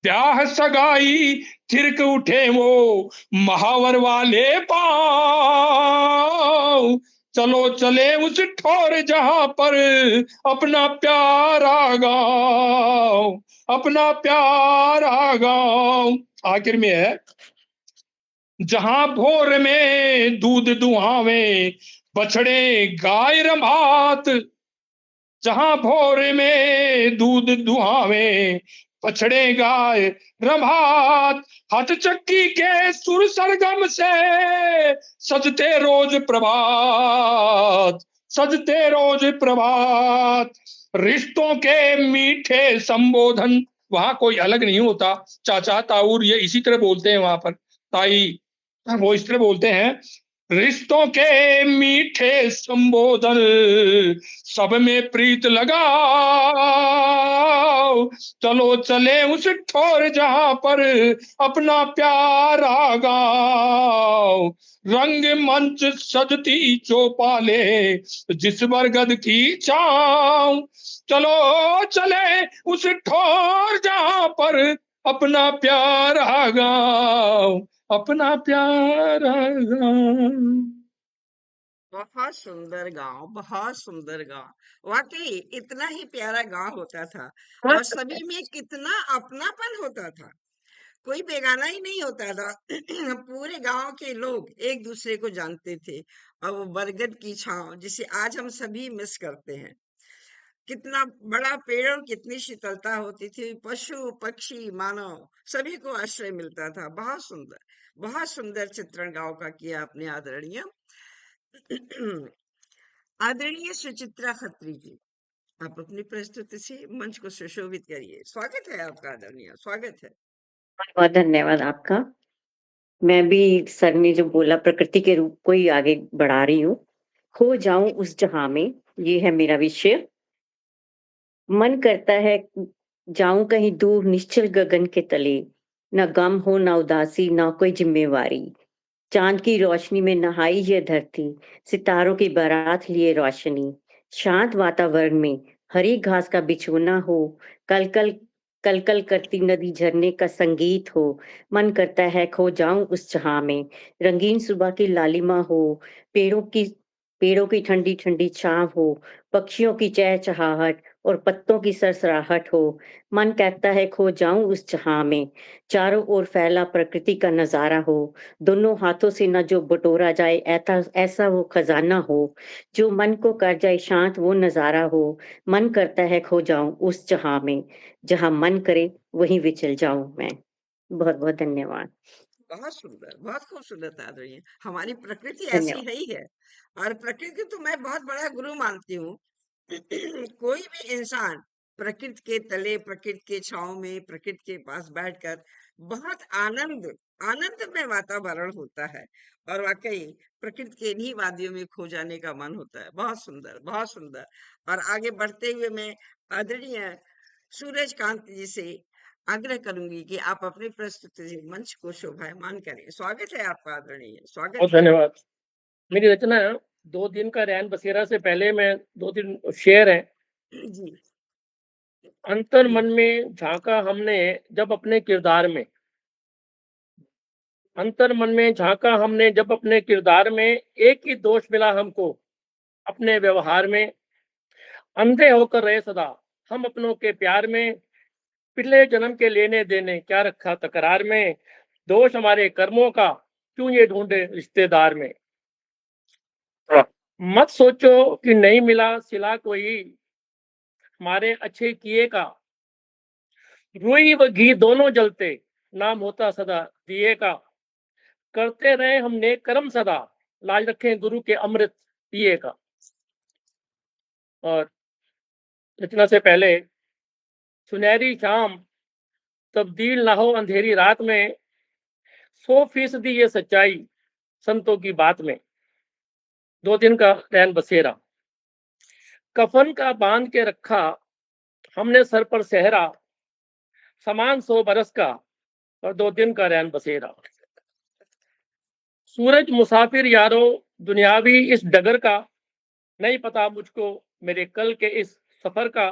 ब्याह सगाई थिरक उठे वो महावर वाले पाँव, चलो चले उस ठोर जहां पर अपना प्यारा गाँव, अपना प्यारा गाँव। आखिर में है, जहां भोर में दूध दुहावे बछड़े गाय रंभात, जहां भोर में दूध दुहावे बछड़े गाय रंभात, हट चक्की के सुर सरगम से सजते रोज प्रभात, सजते रोज प्रभात। रिश्तों के मीठे संबोधन, वहां कोई अलग नहीं होता, चाचा ताऊर ये इसी तरह बोलते हैं, वहां पर ताई वो इस तरह बोलते हैं। रिश्तों के मीठे संबोधन सब में प्रीत लगाओ, चलो चले उस ठोर जहां पर अपना प्यारा गाँव, रंग मंच सजती चौपाले जिस बरगद की छाँव, चलो चले उस ठोर जहां पर अपना प्यारा गाँव, अपना प्यारा गाँव। बहुत सुंदर गांव, बहुत सुंदर गांव। वाकई इतना ही प्यारा गांव होता था और सभी में कितना अपनापन होता था, कोई बेगाना ही नहीं होता था। पूरे गांव के लोग एक दूसरे को जानते थे और वो बरगद की छांव जिसे आज हम सभी मिस करते हैं। कितना बड़ा पेड़ और कितनी शीतलता होती थी, पशु पक्षी मानव सभी को आश्रय मिलता था। बहुत सुंदर चित्रण गांव का किया आपने आदरणीय। आदरणीय सुचित्रा खत्री जी, आप अपनी प्रस्तुति से मंच को सुशोभित करिए। स्वागत है आपका आदरणीय, स्वागत है। बहुत धन्यवाद आपका। मैं भी सर ने जो बोला प्रकृति के रूप को ही आगे बढ़ा रही हूँ। खो जाऊं उस जहां में, ये है मेरा विषय। मन करता है जाऊं कहीं दूर निश्चल गगन के तले, न गम हो न उदासी न कोई जिम्मेवारी। चांद की रोशनी में नहाई ये धरती, सितारों की बारात लिए रोशनी। शांत वातावरण में हरी घास का बिछोना हो, कल कल करती नदी झरने का संगीत हो। मन करता है खो जाऊं उस जहां में, रंगीन सुबह की लालिमा हो, पेड़ों की ठंडी ठंडी छांव हो, पक्षियों की चहचहाहट और पत्तों की सरसराहट हो। मन कहता है खो जाऊं उस जहां में, चारों ओर फैला प्रकृति का नजारा हो, दोनों हाथों से न जो बटोरा जाए ऐसा वो खजाना हो, जो मन को कर जाए शांत वो नजारा हो। मन करता है खो जाऊं उस जहां में, जहां मन करे वहीं विचल जाऊं मैं। बहुत बहुत धन्यवाद। बहुत खूबसूरत आदरणीय। हमारी प्रकृति ऐसी धन्यवाद। है ही है, और प्रकृति तो मैं बहुत बड़ा गुरु मानती हूँ। कोई भी इंसान प्रकृति के तले, प्रकृति के छांव में, प्रकृति के पास बैठकर बहुत आनंद में वातावरण होता है, और वाकई प्रकृति के इन्हीं वादियों में खो जाने का मन होता है। बहुत सुंदर, बहुत सुंदर। और आगे बढ़ते हुए मैं आदरणीय सूरज कांत जी से आग्रह करूंगी कि आप अपनी प्रस्तुति से मंच को शोभायमान करें। स्वागत है आपका आदरणीय, स्वागत बहुत है। धन्यवाद। मेरी रचना 2 दिन का रैन बसेरा से पहले मैं 2-3 शेर हैं। जी अंतर मन में झांका हमने जब अपने किरदार में, अंतर मन में झांका हमने जब अपने किरदार में, एक ही दोष मिला हमको अपने व्यवहार में। अंधे होकर रहे सदा हम अपनों के प्यार में, पिछले जन्म के लेने देने क्या रखा तकरार में। दोष हमारे कर्मों का क्यों ये ढूंढे रिश्तेदार में। मत सोचो कि नहीं मिला सिला कोई हमारे अच्छे किए का, रुई व घी दोनों जलते नाम होता सदा दिए का। करते रहे हम नेक कर्म सदा, लाज रखें गुरु के अमृत पिए का। और रचना से पहले, सुनहरी शाम तब्दील ना हो अंधेरी रात में, 100% ये सच्चाई संतों की बात में। 2 दिन का रैन बसेरा, कफन का बांध के रखा हमने सर पर सेहरा, समान 100 बरस का और 2 दिन का रैन बसेरा। सूरज मुसाफिर यारो दुनियावी इस डगर का, नहीं पता मुझको मेरे कल के इस सफर का।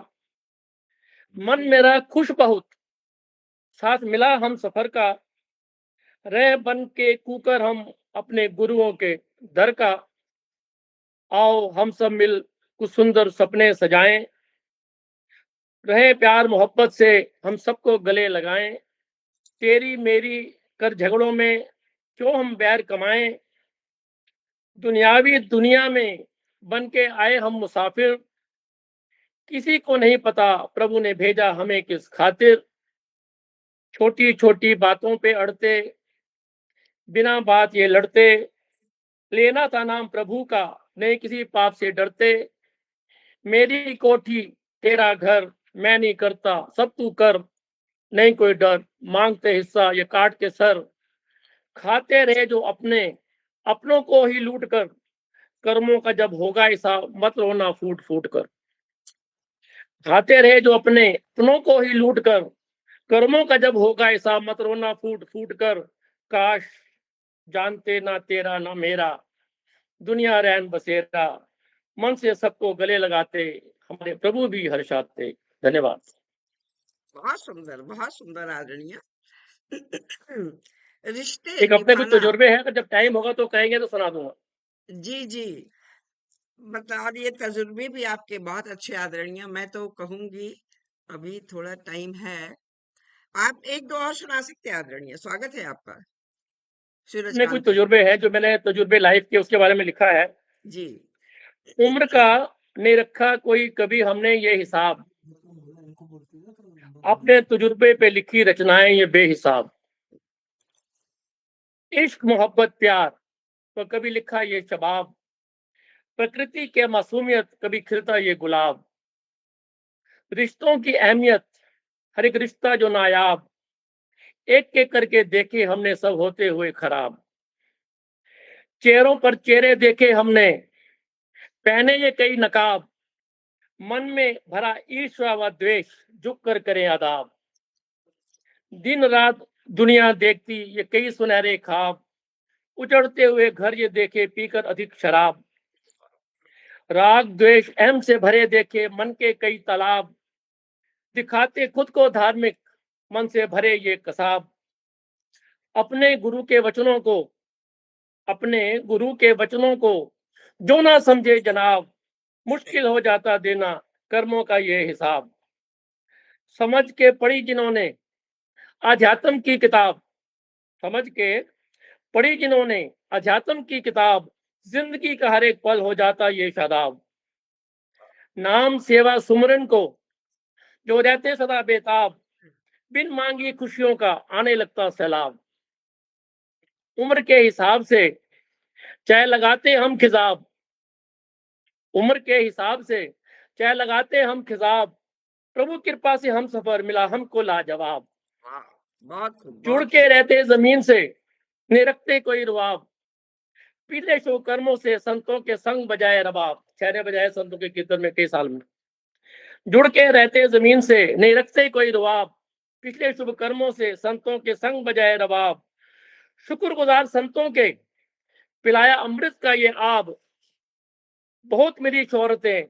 मन मेरा खुश बहुत साथ मिला हम सफर का, रह बन के कूकर हम अपने गुरुओं के दर का। आओ हम सब मिल कुछ सुंदर सपने सजाएं, रहे प्यार मोहब्बत से हम सबको गले लगाएं। तेरी मेरी कर झगड़ों में क्यों हम बैर कमाएं, दुनियावी दुनिया में बन के आए हम मुसाफिर। किसी को नहीं पता प्रभु ने भेजा हमें किस खातिर, छोटी छोटी बातों पे अड़ते बिना बात ये लड़ते। लेना था नाम प्रभु का नहीं किसी पाप से डरते। मेरी कोठी तेरा घर मैं नहीं करता सब तू कर, नहीं कोई डर मांगते हिस्सा ये काट के सर। खाते रहे जो अपने अपनों को ही लूट कर, कर्मों का जब होगा ऐसा मत रोना फूट फूट कर। खाते रहे जो अपने अपनों को ही लूट कर, कर्मों का जब होगा ऐसा मत रोना फूट फूट कर। काश जानते ना तेरा ना मेरा दुनिया रैन बसेरा, मन से सबको गले लगाते हमारे प्रभु भी हर्षाते। धन्यवाद। बहुत सुंदर आदरणीय। रिश्ते एक अपने कुछ निभाना। तजुर्बे हैं, अगर जब टाइम होगा तो कहेंगे तो सुना दूंगा। जी मतलब, और ये तजुर्बे भी आपके बहुत अच्छे आदरणीय। मैं तो कहूंगी अभी थोड़ा टाइम है, आप 1-2 और सुना सकते हैं आदरणीय। स्वागत है आपका अपने कुछ सूरजकांत जी। तजुर्बे हैं जो मैंने तजुर्बे लाइफ के उसके बारे में लिखा है। जी उम्र का नहीं रखा कोई कभी हमने ये हिसाब, अपने तजुर्बे पे लिखी रचनाएं ये बेहिसाब। इश्क मोहब्बत प्यार तो कभी लिखा ये शबाब, प्रकृति के मासूमियत कभी खिलता ये गुलाब। रिश्तों की अहमियत हर एक रिश्ता जो नायाब, एक एक करके देखे हमने सब होते हुए खराब। चेहरों पर चेहरे देखे हमने, पहने ये कई नकाब, मन में भरा ईर्ष्या व द्वेष, झुक कर करें अदाब। दिन रात दुनिया देखती ये कई सुनहरे ख्वाब, उजड़ते हुए घर ये देखे पीकर अधिक शराब। राग द्वेष अहम से भरे देखे मन के कई तालाब, दिखाते खुद को धार्मिक मन से भरे ये कसाब। अपने गुरु के वचनों को, अपने गुरु के वचनों को जो ना समझे जनाब, मुश्किल हो जाता देना कर्मों का ये हिसाब। समझ के पढ़ी जिन्होंने अध्यात्म की किताब, समझ के पढ़ी जिन्होंने अध्यात्म की किताब, जिंदगी का हर एक पल हो जाता ये शादाब। नाम सेवा सुमरन को जो रहते सदा बेताब, बिन मांगी खुशियों का आने लगता सैलाब। उम्र के हिसाब से चाहे लगाते हम खिजाब, उम्र के हिसाब से चाहे लगाते हम खिजाब, प्रभु कृपा से हम सफर मिला हमको लाजवाब। वाह, बहुत खूब, जुड़ बहुत के खूब। रहते जमीन से नहीं रखते कोई रुआब, पीले शो कर्मों से संतों के संग बजाए रबाब। छहरे बजाए संतों के कीर्तन में कई साल में। जुड़ के रहते जमीन से नहीं रखते कोई रुआब, पिछले शुभ कर्मों से संतों के संग बजाए रबाब। शुक्रगुजार संतों के पिलाया अमृत का ये आब, बहुत मिली शोहरतें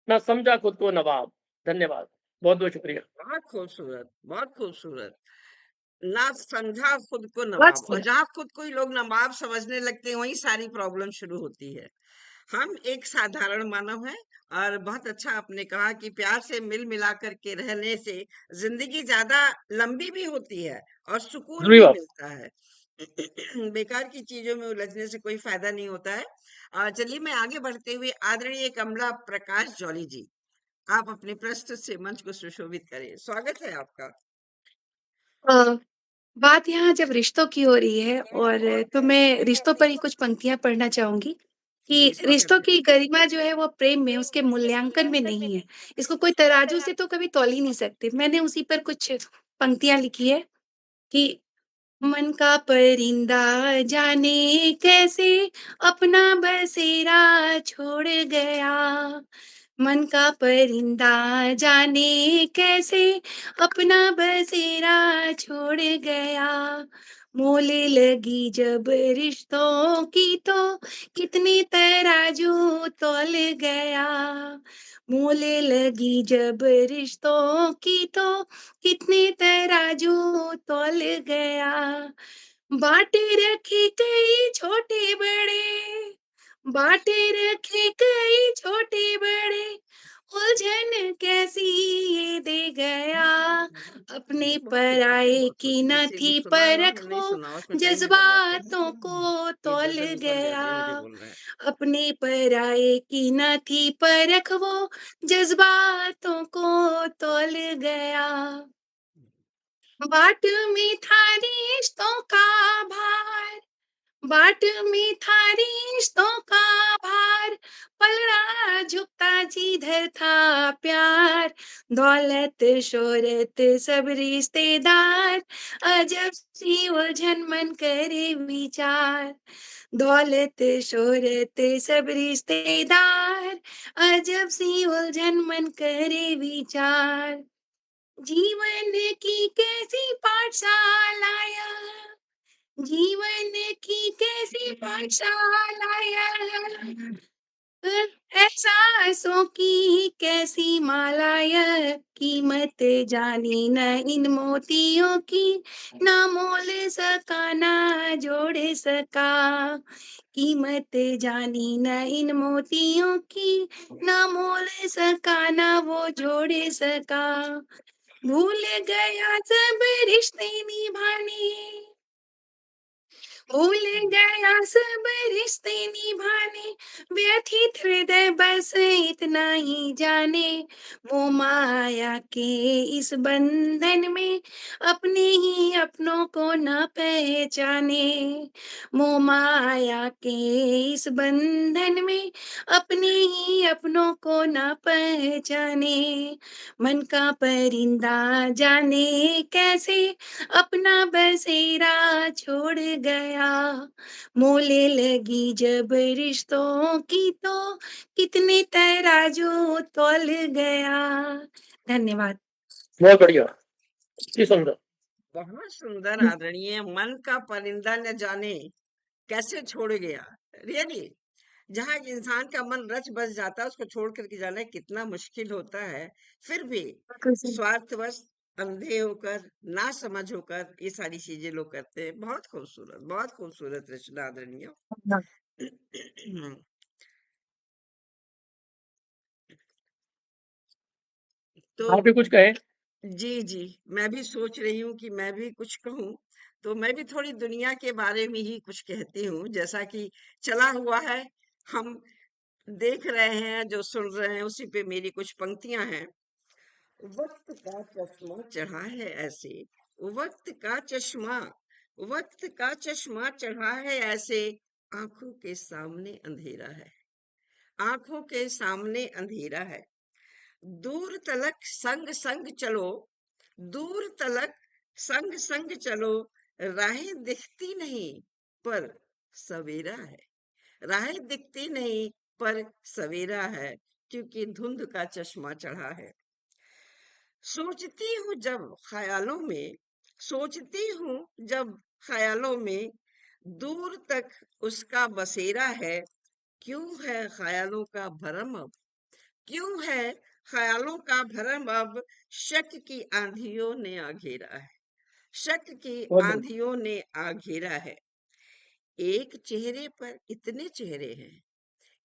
ना समझा खुद को नवाब। धन्यवाद, बहुत बहुत शुक्रिया। बहुत खूबसूरत, बहुत खूबसूरत। ना समझा खुद को बहुत नवाब, और सुंदर। जहाँ खुद को ही लोग नवाब समझने लगते हैं वहीं सारी प्रॉब्लम शुरू होती है। हम एक साधारण मानव हैं, और बहुत अच्छा आपने कहा कि प्यार से मिल मिला करके रहने से जिंदगी ज्यादा लंबी भी होती है और सुकून भी धन्यवाद। मिलता है। बेकार की चीजों में उलझने से कोई फायदा नहीं होता है। चलिए, मैं आगे बढ़ते हुए आदरणीय कमला प्रकाश जौली जी, आप अपने प्रस्तुत से मंच को सुशोभित करें। स्वागत है आपका। अ, बात यहाँ जब रिश्तों की हो रही है और तो मैं रिश्तों पर ही कुछ पंक्तियाँ पढ़ना चाहूँगी जी, कि स्वागत रिश्तों है। की गरिमा जो है वो प्रेम में, उसके मूल्यांकन में नहीं है। इसको कोई तराजू से तो कभी तौल ही नहीं सकते। मैंने उसी पर कुछ पंक्तियाँ लिखी है कि मन का परिंदा जाने कैसे अपना बसेरा छोड़ गया। मन का परिंदा जाने कैसे अपना बसेरा छोड़ गया। मोल लगी जब रिश्तों की तो कितने तराजू तौल गया। मोल लगी जब रिश्तों की तो कितने तराजू तौल गया। बाटे रखे कई छोटे बड़े, बाटे रखे कई छोटे बड़े, उलझन कैसी ये दे गया। अपने बहुत खूब, पराये बहुत खूब। की न किसी को थी सुना हुआ परख कि नहीं वो, सुना हुआ, उसमें कहीं नहीं बदलाते हैं। जज्बातों को ये तौल गजल ऊपर मुझे गया। बोल रहे हैं। अपने पराये की न थी परख वो, जज्बातों को तौल गया। बाट में था रिश्तों का भार, बाट में था रिश्तों का भार, पलड़ा झुकता जिधर था प्यार। दौलत शोहरत सब रिश्तेदार, अजब सी उलझन मन करे विचार। दौलत शोहरत सब रिश्तेदार, अजब सी उलझन मन करे विचार। जीवन की कैसी पाठशालाया, जीवन की कैसी पाठशालाया, एहसासों की कैसी मालाया। कीमत जानी न इन मोतियों की, ना मोल सका ना जोड़ सका। कीमत जानी न इन मोतियों की, ना मोल सका ना वो जोड़ सका। भूल गया सब रिश्ते निभाने, भूल गया सब रिश्ते निभाने, व्यथित हृदय बस इतना ही जाने, वो माया के इस बंधन में अपने ही अपनों को न पहचाने, वो माया के इस बंधन में अपने ही अपनों को न पहचाने, मन का परिंदा जाने कैसे अपना बसेरा छोड़ गया, मोले लगी जब रिश्तों की तो कितने तराजू तोल गया। धन्यवाद। बहुत बढ़िया, की सुंदर। बहुत सुंदर आदरणीय। मन का परिंदा न जाने कैसे छोड़ गया। रियली, जहाँ एक इंसान का मन रच बस जाता है, उसको छोड़ करके जाना कितना मुश्किल होता है। फिर भी स्वार्थवश, अंधे होकर, ना समझ होकर ये सारी चीजें लोग करते हैं। बहुत खूबसूरत रचना आदरणीय। तो आप भी कुछ कहे। जी, मैं भी सोच रही हूँ कि मैं भी कुछ कहूँ। तो मैं भी थोड़ी दुनिया के बारे में ही कुछ कहती हूँ। जैसा कि चला हुआ है, हम देख रहे हैं, जो सुन रहे हैं, उसी पे मेरी कुछ पंक्तियां हैं। वक्त का चश्मा चढ़ा है ऐसे, वक्त का चश्मा, वक्त का चश्मा चढ़ा है ऐसे, आंखों के सामने अंधेरा है, आंखों के सामने अंधेरा है। दूर तलक संग संग चलो, दूर तलक संग संग चलो, राहें दिखती नहीं पर सवेरा है, राहें दिखती नहीं पर सवेरा है, क्योंकि धुंध का चश्मा चढ़ा है। सोचती हूँ जब ख्यालों में, सोचती हूँ जब ख्यालों में, दूर तक उसका बसेरा है, क्यों है ख्यालों का भरम अब, क्यों है ख्यालों का भरम अब, शक की आंधियों ने आ घेरा है, शक की बहुत बढ़िया। आंधियों ने आ घेरा है। एक चेहरे पर इतने चेहरे हैं,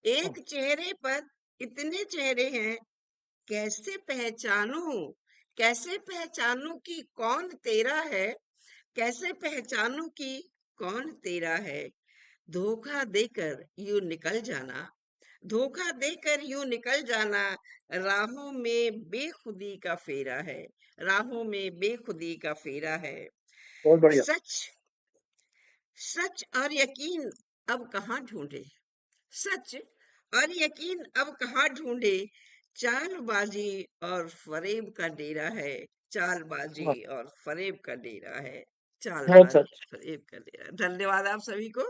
एक चेहरे पर इतने चेहरे हैं, कैसे पहचानूं, कैसे पहचानूं कि कौन तेरा है, कैसे पहचानूं कि कौन तेरा है। धोखा देकर यूं निकल जाना, धोखा देकर यूं निकल जाना, राहों में बेखुदी का फेरा है, राहों में बेखुदी का फेरा है। बहुत बढ़िया। सच, सच और यकीन अब कहाँ ढूंढे, सच और यकीन अब कहाँ ढूंढे, चालबाजी और फरेब का डेरा है, चालबाजी और फरेब का डेरा है, बहुत चालबाजी सच, फरेब का डेरा। धन्यवाद आप सभी को,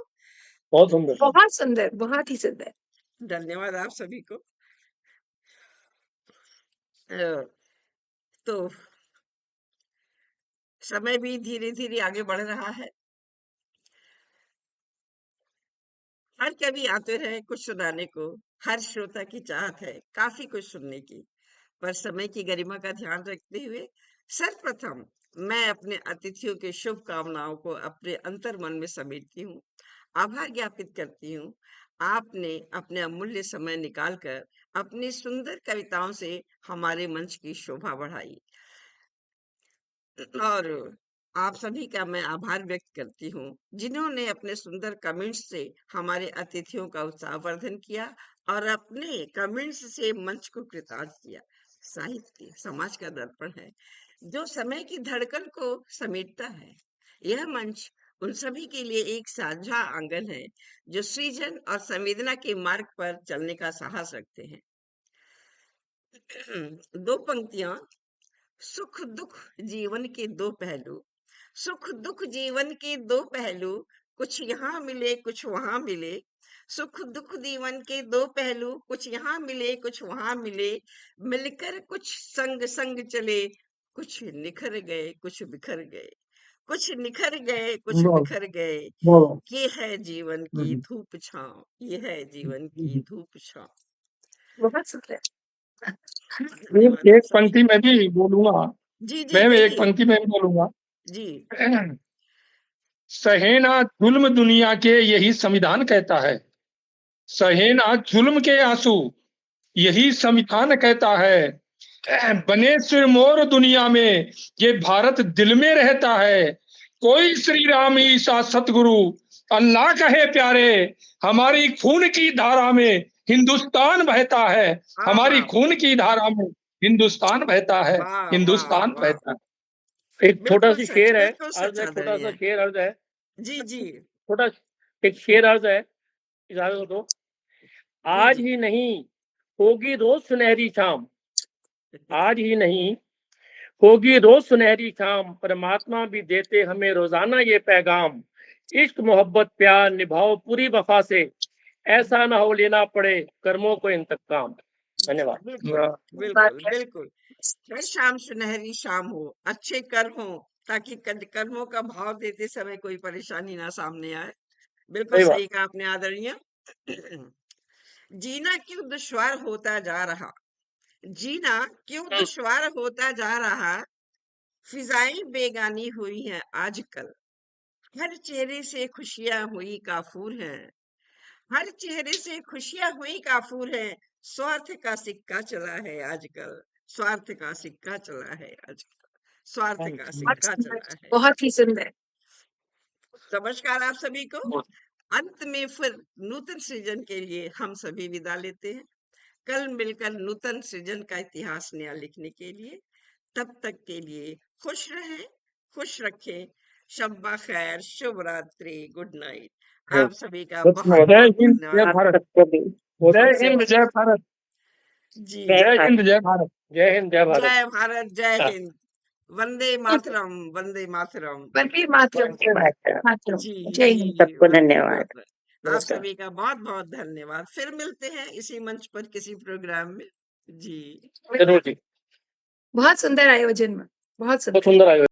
बहुत सुंदर। बहुत सुंदर, बहुत ही सुंदर। धन्यवाद आप सभी को। अ, तो समय भी धीरे धीरे आगे बढ़ रहा है। हर कवि आते रहे कुछ सुनाने को, हर श्रोता की चाहत है काफी कुछ सुनने की, पर समय की गरिमा का ध्यान रखते हुए सर्वप्रथम मैं अपने अतिथियों की शुभकामनाओं को अपने अंतर मन में समेटती हूँ, आभार ज्ञापित करती हूँ। आपने अपने अमूल्य समय निकालकर अपनी सुंदर कविताओं से हमारे मंच की शोभा बढ़ाई, और आप सभी का मैं आभार व्यक्त करती हूँ, जिन्होंने अपने सुंदर कमेंट्स से हमारे अतिथियों का उत्साहवर्धन किया और अपने कमेंट्स से मंच को कृतार्थ किया। साहित्य समाज का दर्पण है, जो समय की धड़कन को समेटता है। यह मंच उन सभी के लिए एक साझा आंगन है, जो सृजन और संवेदना के मार्ग पर चलने का साहस रखते हैं। दो पंक्तियां। सुख दुख जीवन के दो पहलू, सुख दुख जीवन के दो पहलू, कुछ यहाँ मिले कुछ वहां मिले, सुख दुख जीवन के दो पहलू, कुछ यहाँ मिले कुछ वहां मिले, मिलकर कुछ संग संग चले, कुछ निखर गए कुछ बिखर गए, कुछ निखर गए कुछ बहुत बिखर गए। बहुत। ये है जीवन की धूप छांव, ये है जीवन की धूप छांव। बहुत सुंदर। धन्यवाद आप एक सभी। पंक्ति मैं भी बोलूंगा, जी जी मैं एक कहिए। पंक्ति में भी बोलूंगा। जी सहे ना जुल्म दुनिया के यही संविधान कहता है, सहे ना जुल्म के आंसू यही संविधान कहता है, बने सिरमौर दुनिया में ये भारत दिल में रहता है, कोई श्री राम ईसा सतगुरु अल्लाह कहे प्यारे, हमारी खून की धारा में हिंदुस्तान बहता है, वाह हमारी वाह खून की धारा में हिंदुस्तान बहता है, वाह वाह हिंदुस्तान वाह बहता है। एक छोटा बिल्कुल सी सच, शेर है, बिल्कुल अर्ज सच है, छोटा सा आदरणीय। शेर अर्ज है, जी जी छोटा एक शेर अर्ज है, इजाजत दो। जी आज जी ही नहीं होगी रोज सुनहरी शाम, आज ही नहीं होगी रोज सुनहरी शाम, परमात्मा भी देते हमें रोजाना ये पैगाम, इश्क मोहब्बत प्यार निभाओ पूरी वफा से, ऐसा ना हो लेना पड़े कर्मों को इंतकाम। धन्यवाद। बिल्कुल बिल्कुल बिल्कुल। हर शाम सुनहरी शाम हो, अच्छे कर्म हो, ताकि कर्मों का भाव देते समय कोई परेशानी ना सामने आए। बिल्कुल सही बात। सही कहा आपने आदरणीय। जीना क्यों दुश्वार होता जा रहा, जीना क्यों दुश्वार होता जा रहा, फिजाएं बेगानी हुई हैं आजकल, हर चेहरे से खुशियां हुई काफूर हैं, हर चेहरे से खुशियां हुई काफूर हैं, स्वार्थ का सिक्का चला है आजकल, स्वार्थ का सिक्का चला है आजकल, स्वार्थ का सिक्का चला है। बहुत ही सुंदर। नमस्कार आप सभी को। अंत में फिर नूतन सृजन के लिए हम सभी विदा लेते हैं, कल मिलकर नूतन सृजन का इतिहास नया लिखने के लिए। तब तक के लिए खुश रहें, खुश रखें, शब्बा खैर, शुभ रात्रि, गुड नाइट। आप सभी का बहुत जय बहुत हिंद, जय धन्यवाद। भारत। आप सबको भी जय हिंद, जय भारत। जी जय जय भारत। हिंद, जय भारत। जय हिंद, जय भारत। जय भारत, जय हाँ। हिंद, वंदे मातरम, वंदे मातरम। वंदे मातरम। मातरम। जी जय जी हिंद। सबको वंदे धन्यवाद। मातरम। आप नमस्कार। सभी का बहुत बहुत धन्यवाद। फिर मिलते हैं इसी मंच पर किसी प्रोग्राम में। जी जरूर जी, बहुत सुंदर आयोजन में, बहुत बहुत सुंदर। सुंदर आयोजन।